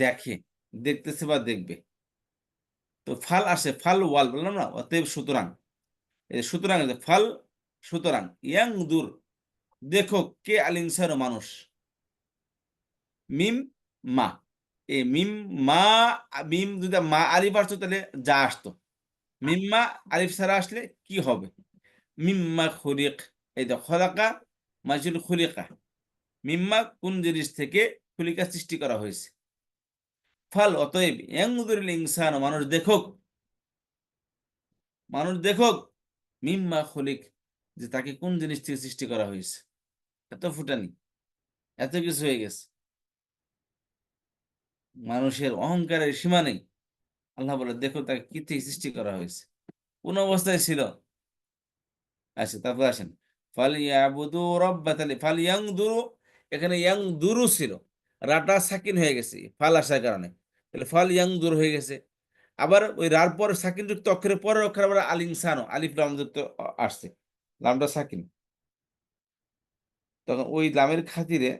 দেখে, দেখতেছে বা দেখবে, তো ফাল আসে, ফাল ওয়াল বললাম না, অতএব সুতরাং, এই সুতরাং ফাল, সুতরাং ইয়াংদুর দেখো, কে আল ইনসানু মানুষ, মিম মা, এ মিম মা, মিম যদি মা আলিফ আসতো তাহলে যা আসতো, মিম্মা আলিফ ছাড়া আসলে কি হবে, মিম্মা খুলিক, এই তো খলাকা মাসুল খুলিকা, মিম্মা কোন জিনিস থেকে, খুলিকা সৃষ্টি করা হয়েছে, ফাল অতএব ইয়ানজুরিল ইনসান মানুষ দেখুক, মানুষ দেখুক, মিম্মা খুলিক যে তাকে কোন জিনিস থেকে সৃষ্টি করা হয়েছে। এত ফুটানি, এত কিছু হয়ে গেছে, মানুষের অহংকারের সীমা নেই। আল্লাহ বলে দেখো তাকে কি থেকে সৃষ্টি করা হয়েছে, কোন অবস্থায় ছিল। আচ্ছা তারপর আসেন ফালিয়াবুদু রাব্বাতালি, ফালিয়ানদুরু, এখানে ইয়াংদুরু ছিল, রাটা সাকিন হয়ে গেছে ফাল আসার কারণে, তাহলে ফালিয়ানদুর হয়ে গেছে। আবার ওই রার পর সাকিন যুক্ত অক্ষরের পরের অক্ষর আবার আল ইনসানও, আলিফ লাম যুক্ত আসছে, লামটা সাকিন, তখন ওই লামের খাতিরে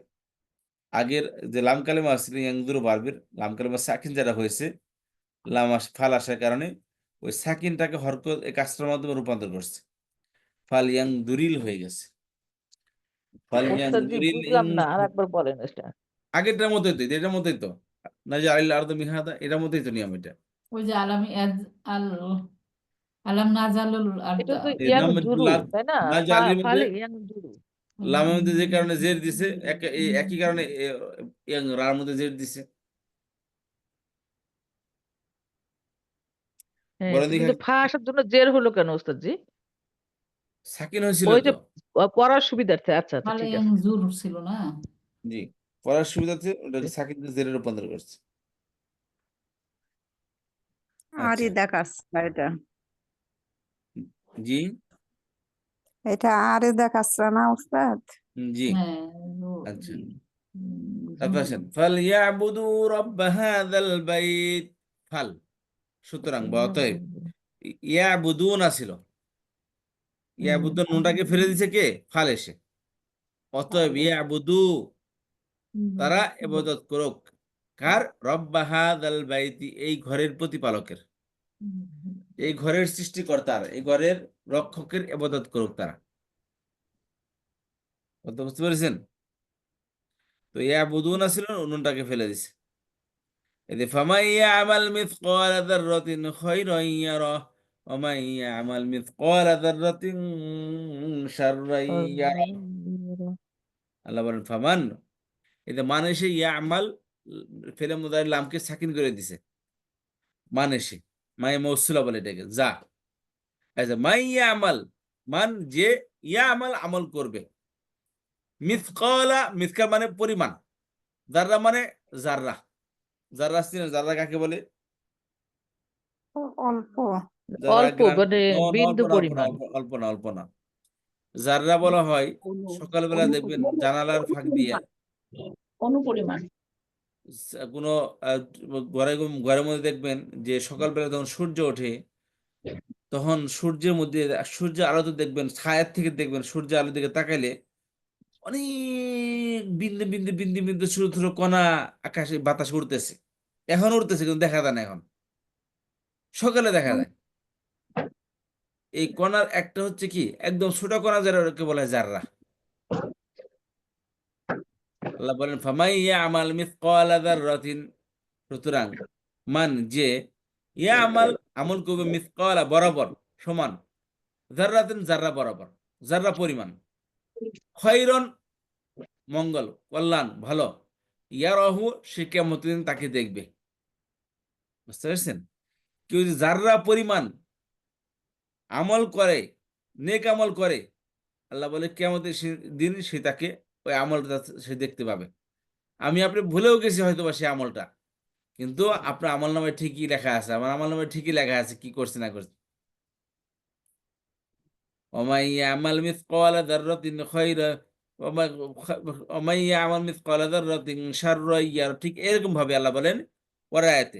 আগের যে লাম কালেমা আসছিল ইয়াংদুরু বারবির লাম কালেমা সাকিন যেটা হয়েছে, ফাল আসার কারণে ওই সাকিনটাকে হরকত এই কাজটার মাধ্যমে রূপান্তর করছে, ফাল ইয়াংদুরিল হয়ে গেছে, ফাল ওস্তাদজি ইয়াংদুরিল বুঝলাম না, আর একবার বলেন এটা। আগেরটার মতোই তো, এটার মতোই তো, না যে আলিল আরদ মিহাদা, এটার মতোই তো নিয়ম এটা। ওই যে আলাম এজ আল আলাম নাজালুল এটা আরদা। তো এই ইয়াং নাম দুরু, তাই না? না যে আলির মধ্যে ফালি ইয়াং দুরু। লামের মধ্যে যে কারণে জের দিছে, এই একই কারণে রার মধ্যে জের দিছে। হ্যাঁ, বলেন তো দেখা, কিন্তু ফা আসার জন্য জের হলো কেন ওস্তাদজি? সাকিন হয়েছিল ওই যে তো। পড়ার সুবিধার্থে, আচ্ছা আচ্ছা তাহলে ঠিক আছে। জুর ছিল না। জি, পড়ার সুবিধাতে ওটাকে সাকিন জেরে রূপান্তর করছে। আরই আচ্ছা, দেখাস এটা। জি এটা আরে দেখাচ্ছে না উস্তাদ? জি। হ্যাঁ ও আচ্ছা, বুঝুন তারপর আসেন ফাল ইয়াবুদু রাব্ব হাযাল বাইত। ফাল, সুতরাং বা অতএব, ইয়াবুদুনা ছিল, ইয়াবুদুন নুনটাকে ফিরে দিছে কে? ফাল এসে। অতএব ইয়াবুদু, তারা ইবাদত করুক। কার? রব্বা হাযাল বাইতি, এই ঘরের প্রতিপালকের, এই ঘরের সৃষ্টিকর্তার, এই ঘরের রক্ষকের ইবাদত করুক তারা। কথা বুঝতে পেরেছেন? তো ইয়াবুদুনা ছিল, নুনটাকে ফেলে দিছে। এতে ফামান ইয়ামাল মিসকালা যাররাতিন খায়রান ইয়ারা ওয়া মান ইয়ামাল মিসকালা যাররাতিন শাররান ইয়ারা। আল্লাহ বলেন ফামান, এতে মান এসে ইয়ামাল, ফেলে মুদারি লামকে সাকিন করে দিছে। মান এসে, মায়ে মৌসুলা বলে এটাকে, যা। আচ্ছা, মাই ইয়ামাল, মান যে, ইয়ামাল আমল করবে, মিসকালা, মিসকাল মানে পরিমাণ, যাররা মানে জাররা। জাররা চিনেন? জাররা কাকে বলে? অল্প। যারা অল্প গ্রাম, মানে অল্প বিন্দু না, অল্প না, পরিমাণ। অল্প না, অল্প না। যাররা বলা হয়, সকালবেলা দেখবেন জানালার ফাঁক দিয়ে অনুপরিমাণ। কোনো আহ, ঘরে, ঘরের মধ্যে দেখবেন যে সকালবেলা যখন সূর্য ওঠে, তখন সূর্যের মধ্যে, সূর্যের আলোতে দেখবেন, ছায়ার থেকে দেখবেন সূর্যের আলোর দিকে তাকাইলে অনেক বিন্দু বিন্দু বিন্দু বিন্দু ছোট ছোট কণা আকাশে বাতাসে উড়তেছে। এখন উড়তেছে কিন্তু দেখা যায় না, এখন সকালে দেখা যায়। এই কণার একটা হচ্ছে কি, একদম ছোট কণা, যারা বলা হয় জাররা। আল্লাহ বলেন ফামাই ইয়ামাল মিসকালা যাররাতিন, সুতরাং মান যে, ইয়ামাল আমল করবে, মিসকালা বরাবর, সমান, যাররাতিন জাররা বরাবর, জাররা পরিমাণ, খৈরন মঙ্গল, কল্যাণ, ভালো, ইয়ারাহু সে কিয়ামতের দিন তাকে দেখবে। বুঝতে পারছেন? কেউ যদি জাররা পরিমাণ আমল করে, নেক আমল করে, আল্লাহ বলে কিয়ামতের দিন সে তাকে, ওই আমলটা সে দেখতে পাবে। আমি আপনি ভুলেও গেছি হয়তো বা সে আমলটা, কিন্তু আপনার আমল নামায় ঠিকই লেখা আছে, আমার আমল নামায় ঠিকই লেখা আছে কি করছে না করছে। ওমান ইয়ামাল মিসকালা যাররাতিন খায়রা ওমান ইয়ামাল মিসকালা যাররাতিন শাররান ইয়ারা। ঠিক এরকম ভাবে আল্লাহ বলেন পরের আয়াতে,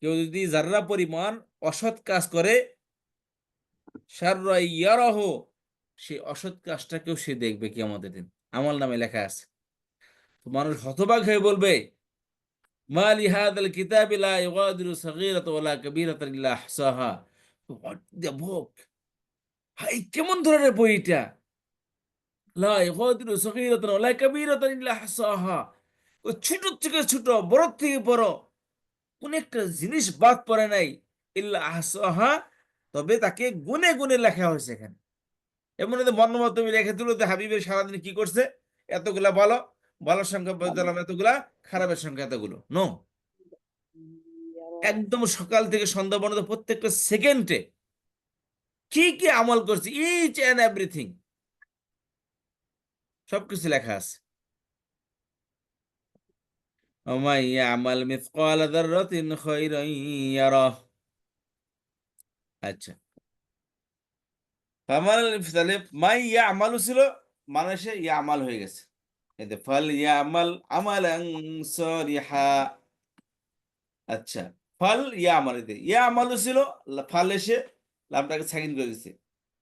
কেউ যদি যাররা পরিমাণ অসৎ কাজ করে, শাররান ইয়ারাহু, সেই অসৎ কাজটাকেও সে দেখবে কিয়ামতের দিন, আমল নামে লেখা আছে। তো মানুষ হতবাক হয়ে বলবে, মা লিহাদাল কিতাবি লা ইউগাদিরু সাগীরাতান ওয়ালা কাবীরাতান ইল্লা আহসাহা। হোয়াট দ্য বুক, হাই কেমন ধরনের বই এটা? লা ইউগাদিরু সাগীরাতান ওয়ালা কাবীরাতান ইল্লা আহসাহা। ও ছোট থেকে ছোট, বড় থেকে বড়, কোন একটা জিনিস বাদ পড়ে নাই, ইল্লা আহসাহা, তবে তাকে গুনে গুনে লেখা হয়েছে এখানে। এমন বর্ণমত তুমি রেখে দিল যে হাবিবের সারাদিন কি করছে, এতগুলা ভালো, ভালোর সংখ্যা বললাম এতগুলা, খারাপের সংখ্যা এতগুলো, নো। একদম সকাল থেকে সন্ধ্যা পর্যন্ত প্রত্যেকটা সেকেন্ডে কি কি আমল করছে, ইচ এন্ড এভরিথিং, সবকিছু লেখা আছে। ওমান ইয়ামাল মিসকালা যাররাতিন খায়রান ইয়ারাহ। আচ্ছা, ফামান, তাহলে মাই ইয়ামালু ছিল, মানুষে ইয়ামাল হয়ে গেছে। এতে ফাল ইয়ামাল আমালান সালিহা। আচ্ছা, ফাল ইয়ামাল, এতে ইয়ামালু ছিল, ফাল এসে লামটাকে সাকিন করে দিচ্ছে।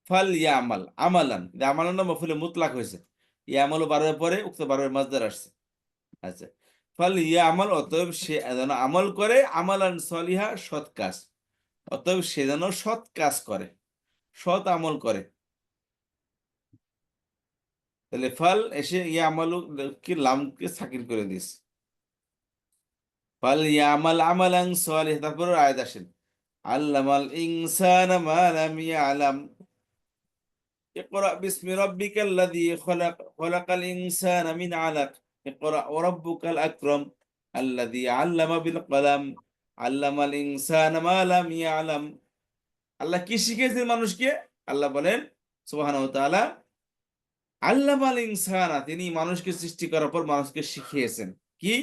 ফাল ইয়ামাল আমালান, আমালান না মফুলে মুতলাক হয়েছে, ইয়ামালু বারের পরে উক্ত বারের মাসদার আসছে। আচ্ছা, ফাল ইয়ামাল, অতএব সে যেন আমল করে, আমালান সলিহা, সৎ কাজ, অতএব সে যেন সৎ কাজ করে, সৎ আমল করে। তাহলে ফাল এসে ইয়ামালু কি লামকে সাকিন করে দিস। ফাল ইয়ামাল আমালান সলিহ, তারপর আয়াত আসেন, আল্লামাল ইনসানা মা লাম ইয়ালাম, ইকরা বিসমি রাব্বিকাল্লাযী খলাক, খলাকাল ইনসানা মিন আলাক, ইকরা ওয়া রাব্বুকাল আকরাম, আল্লাযী আল্লামা বিল কলাম, আল্লামাল ইনসানা মা লাম ইয়ালাম। আল্লাহ কি শিখিয়েছেন মানুষকে? আল্লাহ বলেন সুবহানাহু ওয়া তাআলা, আল্লামাল ইনসানা, তিনি মানুষকে সৃষ্টি করার পর মানুষকে শিখিয়েছেন কি?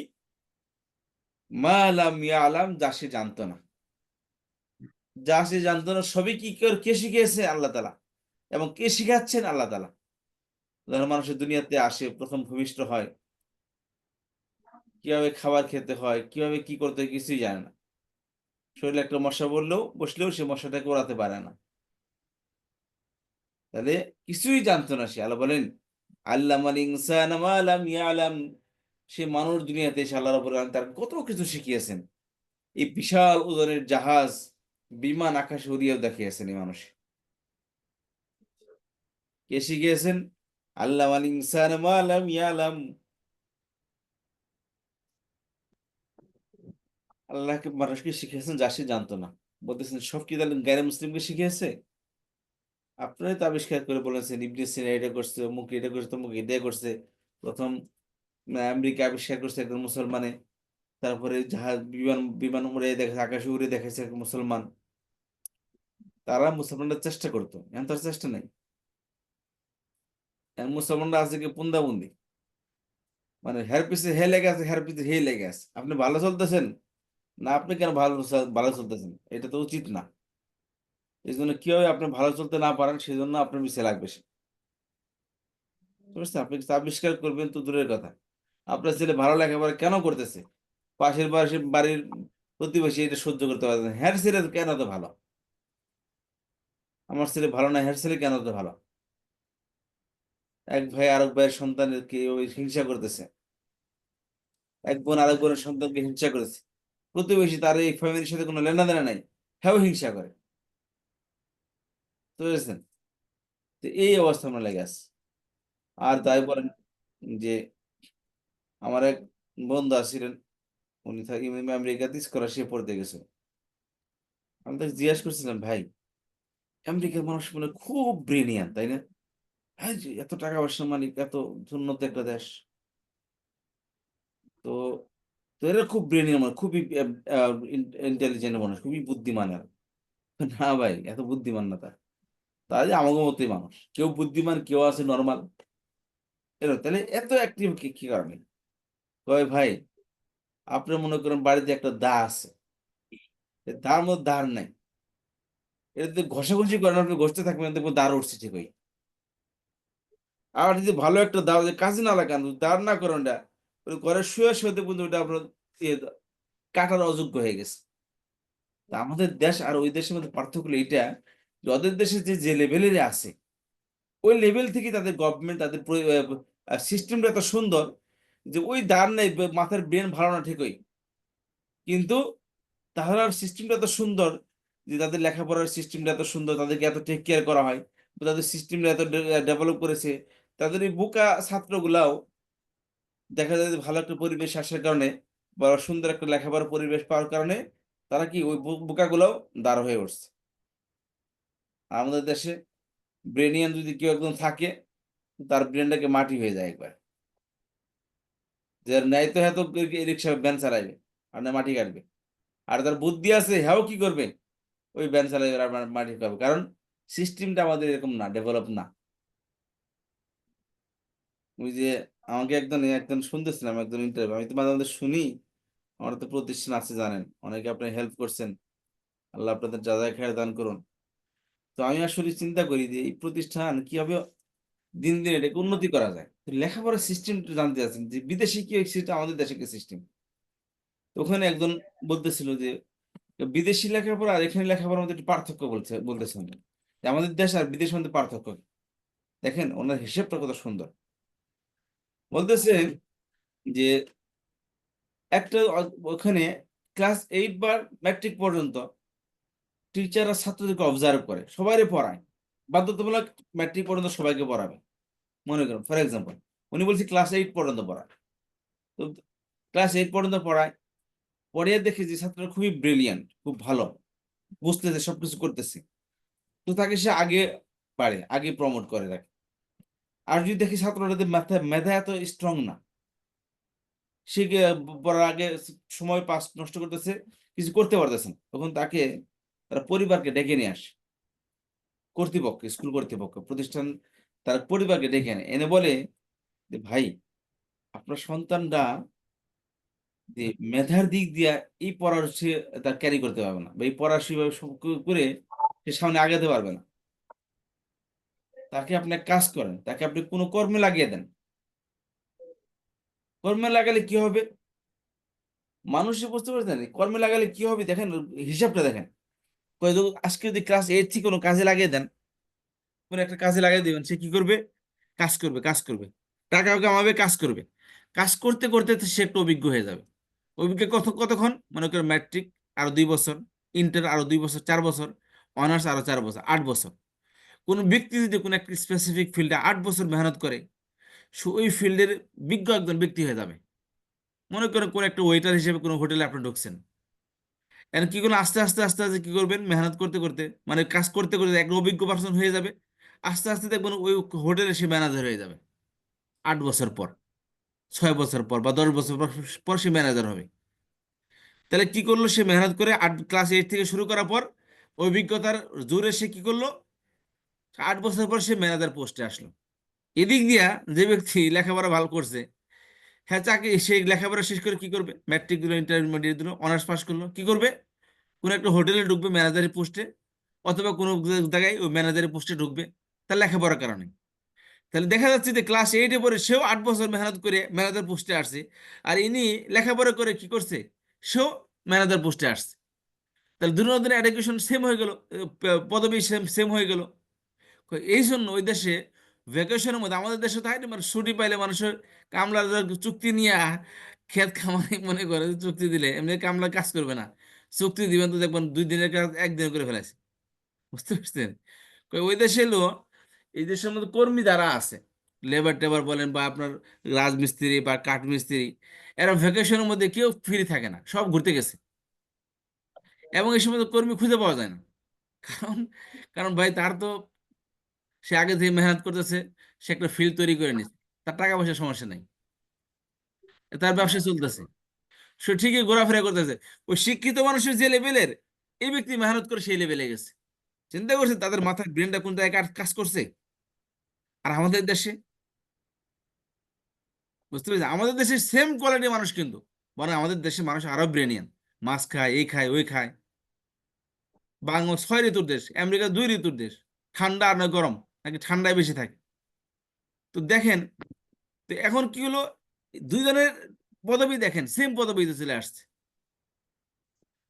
মা লাম ইয়ালাম, যা সে জানতো না। যা সে জানতো না সবই কি কে শিখিয়েছে? আল্লাহ তাআলা। এবং কে শিখাচ্ছেন? আল্লাহ তাআলা। যখন মানুষের দুনিয়াতে আসে, প্রথম ভূমিষ্ঠ হয়, কিভাবে খাবার খেতে হয়, কিভাবে কি করতে হয় কিছুই জানে না। শরীরে একটা মশা বসলেও সে মশাটাকে ওড়াতে পারে না। তাহলে কিছুই জানতো না সে। আল্লাহ বলেন, আল্লামাল ইনসানা মা লাম ইয়ালাম। সে মানুষ দুনিয়াতে এসে আল্লাহ রাব্বুল আলামিন তার কত কিছু শিখিয়েছেন। এই বিশাল ওজনের জাহাজ, বিমান আকাশে উড়িয়েও দেখিয়েছেন এই মানুষ। কে শিখিয়েছেন? আল্লামাল ইনসানা মা লাম ইয়ালাম। আল্লাহকে মানুষকে শিখিয়েছেন যা সে জানতো না। বলতেছেন সব কি তাহলে গায়রে মুসলিমকে শিখিয়েছে? আপনারাই তো আবিষ্কার করে বলেছেন ইবনে সিনা এটা করছে, অমুক এটা করছে, তমুক এটা করছে। প্রথম আমেরিকা আবিষ্কার করছে একজন মুসলমানে। তারপরে জাহাজ বিমান বিমান উড়ে দেখেছে, আকাশে উড়ে দেখেছে এক মুসলমান। তারা মুসলমানরা চেষ্টা করতো, এখন তার চেষ্টা নেই। এখন মুসলমানরা আছে কি পুন্দাবন্দি, মানে হের পিছে হে লেগে আছে, হের পিছে হে লেগে আছে। আপনি ভালো চলতেছেন না, আপনি কেন ভালো চলতেছেন, এটা তো উচিত না। এই জন্য কিভাবে আপনি ভালো চলতে না পারেন সেই জন্য আপনার পিছিয়ে লাগবে সে। বুঝতে পারছেন? আপনি কিছু আবিষ্কার করবেন তো দূরের কথা, আপনার ছেলে ভালো লেখাপড়া কেন করতেছে, পাশের বাড়ির প্রতিবেশী এটা সহ্য করতে পারছে না, হ্যার ছেলে কেন তো ভালো, আমার ছেলে ভালো না, হ্যার ছেলে কেন তো ভালো। এক ভাই আরেক ভাইয়ের সন্তানকে ওই হিংসা করতেছে, এক বোন আরেক বোনের সন্তানকে হিংসা করেছে। প্রতিবেশী তার এই ফ্যামিলির সাথে কোনো লেনাদেনা নাই, হ্যাঁ হিংসা করে। তো বুঝেছেন? তো এই অবস্থা আমরা লেগে আছে। আর তাই বলেন যে আমার এক বন্ধু আছিলেন, উনি থাকি আমেরিকাতে স্কলারশিপ পড়তে গেছে। আমি তাকে জিজ্ঞাসা করছিলাম, ভাই আমেরিকার মানুষ মানে খুব ব্রিলিয়ান্ট তাই না? হ্যাঁ জি, এত টাকা পয়সার মালিক, এত উন্নত একটা দেশ। তো তো এরা খুব ব্রেনিয়ার মানুষ, খুবই ইন্টেলিজেন্ট মানুষ, খুবই বুদ্ধিমান এরা। না ভাই, এত বুদ্ধিমান না তারা। তারা যে আমাদের মতোই মানুষ, কেউ বুদ্ধিমান, কেউ আছে নর্মাল। এরকম তাহলে এত অ্যাক্টিভ কি কি কারণে? কয় ভাই, আপনি মনে করেন বাড়িতে একটা দা আছে, দার মধ্যে ধার নাই, এটা যদি ঘষাঘষি করেন, আপনি ঘষতে থাকবেন, দেখবেন দাঁড় উঠছে ঠিকই। আর যদি ভালো একটা দাও যে কাজে না লাগান, দাঁড় না করেন, ওটা ওই ঘরে শুয়ে শুয়ে দেখবেন যে ওটা আপনার ইয়ে কাটার অযোগ্য হয়ে গেছে। তা আমাদের দেশ আর ওই দেশের মধ্যে পার্থক্য হলো এইটা, যে ওদের দেশে যে যে লেভেলের আছে, ওই লেভেল থেকে তাদের গভর্নমেন্ট, তাদের সিস্টেমটা এত সুন্দর যে ওই দাঁড় নেই, মাথার ব্রেন ভালো না ঠিকই, কিন্তু তাহলে সিস্টেমটা এত সুন্দর যে তাদের লেখাপড়ার সিস্টেমটা এত সুন্দর, তাদেরকে এত টেক কেয়ার করা হয়, তাদের সিস্টেমটা এত ডেভেলপ করেছে। তাদের এই বোকা ছাত্রগুলাও দেখা যায় যে ভালো একটা পরিবেশ আসার কারণে, বড় সুন্দর একটা লেখাপড়ার পরিবেশ পাওয়ার কারণে তারা কি ওই বোকাগুলাও দাঁড় হয়ে উঠছে। আর আমাদের দেশে ব্রেনিয়ান যদি কেউ একদম থাকে, তার ব্রেনটাকে মাটি হয়ে যায় একবার। যে ন্যায় তো হ্যাঁ তো রিক্সা ভ্যান চালাইবে আর না মাটি কাটবে। আর তার বুদ্ধি আছে, হ্যাঁ কি করবে, ওই ভ্যান চালাইবে আর মাটি কাটবে, কারণ সিস্টেমটা আমাদের এরকম না, ডেভেলপ না। ওই যে আমাকে একজন শুনতেছিলাম, একজন ইন্টারভিউ, আমি তো মাঝে মাঝে শুনি। আমার তো প্রতিষ্ঠান আছে জানেন, অনেকে আপনি হেল্প করছেন, আল্লাহ আপনাদের যাজায় খায়ের দান করুন। তো আমি আসলে চিন্তা করি যে এই প্রতিষ্ঠান কিভাবে দিন দিন এটাকে উন্নতি করা যায়। তো লেখাপড়ার সিস্টেমটা জানতে চাচ্ছেন যে বিদেশে কি সিস্টেম, আমাদের দেশে কি সিস্টেম। তো ওখানে একজন বলতেছিল যে বিদেশি লেখাপড়া আর এখানে লেখাপড়ার মধ্যে একটু পার্থক্য বলতেছেন, যে আমাদের দেশ আর বিদেশের মধ্যে পার্থক্য কি? দেখেন ওনার হিসেবটা কত সুন্দর। বলতেছেন যে একটা ওখানে ক্লাস 8 বা ম্যাট্রিক পর্যন্ত টিচাররা ছাত্রদেরকে অবজার্ভ করে, সবাইকে পড়ায়, বাধ্যতামূলক ম্যাট্রিক পর্যন্ত সবাইকে পড়াবে। মনে করেন ফর এক্সাম্পল, উনি বলছি ক্লাস 8 পর্যন্ত পড়ায়। তো ক্লাস 8 পর্যন্ত পড়ায়, পড়িয়ে দেখে যে ছাত্ররা খুবই ব্রিলিয়ান্ট, খুব ভালো বুঝতেছে, সবকিছু করতেছে, তো তাকে সে আগে পারে, আগে প্রমোট করে রাখে। আর যদি দেখি ছাত্রদের মেধা এত স্ট্রং না, সে পড়ার আগে সময় পাস নষ্ট করতেছে, কিছু করতে পারতেছে না, তখন তাকে তারা পরিবারকে ডেকে নিয়ে আসে। কর্তৃপক্ষ, স্কুল কর্তৃপক্ষ, প্রতিষ্ঠান, তার পরিবারকে ডেকে এনে এনে বলে যে ভাই, আপনার সন্তানরা যে মেধার দিক দিয়ে এই পড়ার সে তার ক্যারি করতে পারবে না, বা এই পড়া সেভাবে করে সে সামনে আগাতে পারবে না। তাকে আপনি কাজ করেন, তাকে আপনি কোনো কর্মে লাগিয়ে দেন। কর্মে লাগালে কি হবে? মানুষই বুঝতে পারছেন কর্মে লাগালে কি হবে, দেখেন হিসাবটা দেখেন। আজকে যদি ক্লাস 8 থেকে কোনো কাজে লাগিয়ে দেন, কোনো একটা কাজে লাগিয়ে দিবেন, সে কি করবে? কাজ করবে, কাজ করবে, টাকা কামাবে, কাজ করবে। কাজ করতে করতে তো সে একটু অভিজ্ঞ হয়ে যাবে। অভিজ্ঞ কতক্ষণ? মনে করেন ম্যাট্রিক আরো 2 বছর, ইন্টার আরো 2 বছর, 4 বছর, অনার্স আরো 4 বছর, 8 বছর। কোনো ব্যক্তি যদি কোনো একটা স্পেসিফিক ফিল্ডে 8 বছর মেহনত করে, সে ওই ফিল্ডের বিজ্ঞ একজন ব্যক্তি হয়ে যাবে। মনে করেন কোন একটা ওয়েটার হিসেবে কোনো হোটেলে আপনি ঢুকছেন, এখন কি করবেন? আস্তে আস্তে আস্তে আস্তে কি করবেন? মেহনত করতে করতে, মানে কাজ করতে করতে একটা অভিজ্ঞ পার্সন হয়ে যাবে। আস্তে আস্তে দেখবেন ওই হোটেলে সে ম্যানেজার হয়ে যাবে। 8 বছর পর, 6 বছর পর, বা 10 বছর পর পর সে ম্যানেজার হবে। তাহলে কি করলো? সে মেহনত করে ক্লাস 8 থেকে শুরু করার পর অভিজ্ঞতার জোরে সে কি করলো? 8 বছর পর সে ম্যানেজার পোস্টে আসলো। এদিক দিয়া যে ব্যক্তি লেখাপড়া ভালো করছে, হ্যাঁ, চাকরি, সেই লেখাপড়া শেষ করে কি করবে? ম্যাট্রিক দিল, ইন্টারমিডিয়েট দিল, অনার্স পাস করলো, কি করবে? কোনো একটা হোটেলে ঢুকবে ম্যানেজারি পোস্টে, অথবা কোনো জায়গায় ওই ম্যানেজারি পোস্টে ঢুকবে তার লেখাপড়ার কারণে। তাহলে দেখা যাচ্ছে যে ক্লাস 8-এ পরে সেও 8 বছর মেহনত করে ম্যানেজার পোস্টে আসছে, আর ইনি লেখাপড়া করে কি করছে? সেও ম্যানেজার পোস্টে আসছে। তাহলে দুজনের এডুকেশন সেম হয়ে গেল, পদবি সেম সেম হয়ে গেল। এই জন্য ওই দেশে ভ্যাকেশনের মধ্যে, আমাদের দেশে তো হয় না, মানে ছুটি পাইলে মানুষের কামলা চুক্তি নিয়ে ক্ষেত খামারে মনে করে যে চুক্তি দিলে এমনি কামলা কাজ করবে না, চুক্তি দিবেন তো দেখবেন 2 দিনের কাজ 1 দিনে করে ফেলাইছে। বুঝতে পারছেন? ওই দেশে হলো, এই দেশের মধ্যে কর্মী যারা আছে, লেবার টেবার বলেন বা আপনার রাজমিস্ত্রি বা কাঠমিস্ত্রি, এরা ভ্যাকেশনের মধ্যে কেউ ফ্রি থাকে না, সব ঘুরতে গেছে। এবং এই সময় তো কর্মী খুঁজে পাওয়া যায় না। কারণ কারণ ভাই তার তো, সে আগে থেকে মেহনত করতেছে, সে একটা ফিল্ড তৈরি করে নিচ্ছে, তার টাকা পয়সার সমস্যা নাই, তার ব্যবসা চলতেছে, সে ঠিকই ঘোরাফেরা করতেছে। ওই শিক্ষিত মানুষের যে লেভেলের, এই ব্যক্তি মেহনত করে সেই লেভেলে গেছে। চিন্তা করছে তাদের মাথার ব্রেনটা কোন জায়গায় কাজ করছে? আর আমাদের দেশে, বুঝতে পেরেছি, আমাদের দেশে সেম কোয়ালিটির মানুষ, কিন্তু মানে আমাদের দেশে মানুষ আরো ব্রেনিয়ান। মাছ খায়, এই খায়, ওই খায়। বাংলা 6 ঋতুর দেশ, আমেরিকা 2 ঋতুর দেশ। ঠান্ডা আর নয় গরম, নাকি ঠান্ডায় বেশি থাকে। তো দেখেন, তো এখন কি হলো? দুইজনের পদবি দেখেন, সেম পদবিতে চলে আসছে।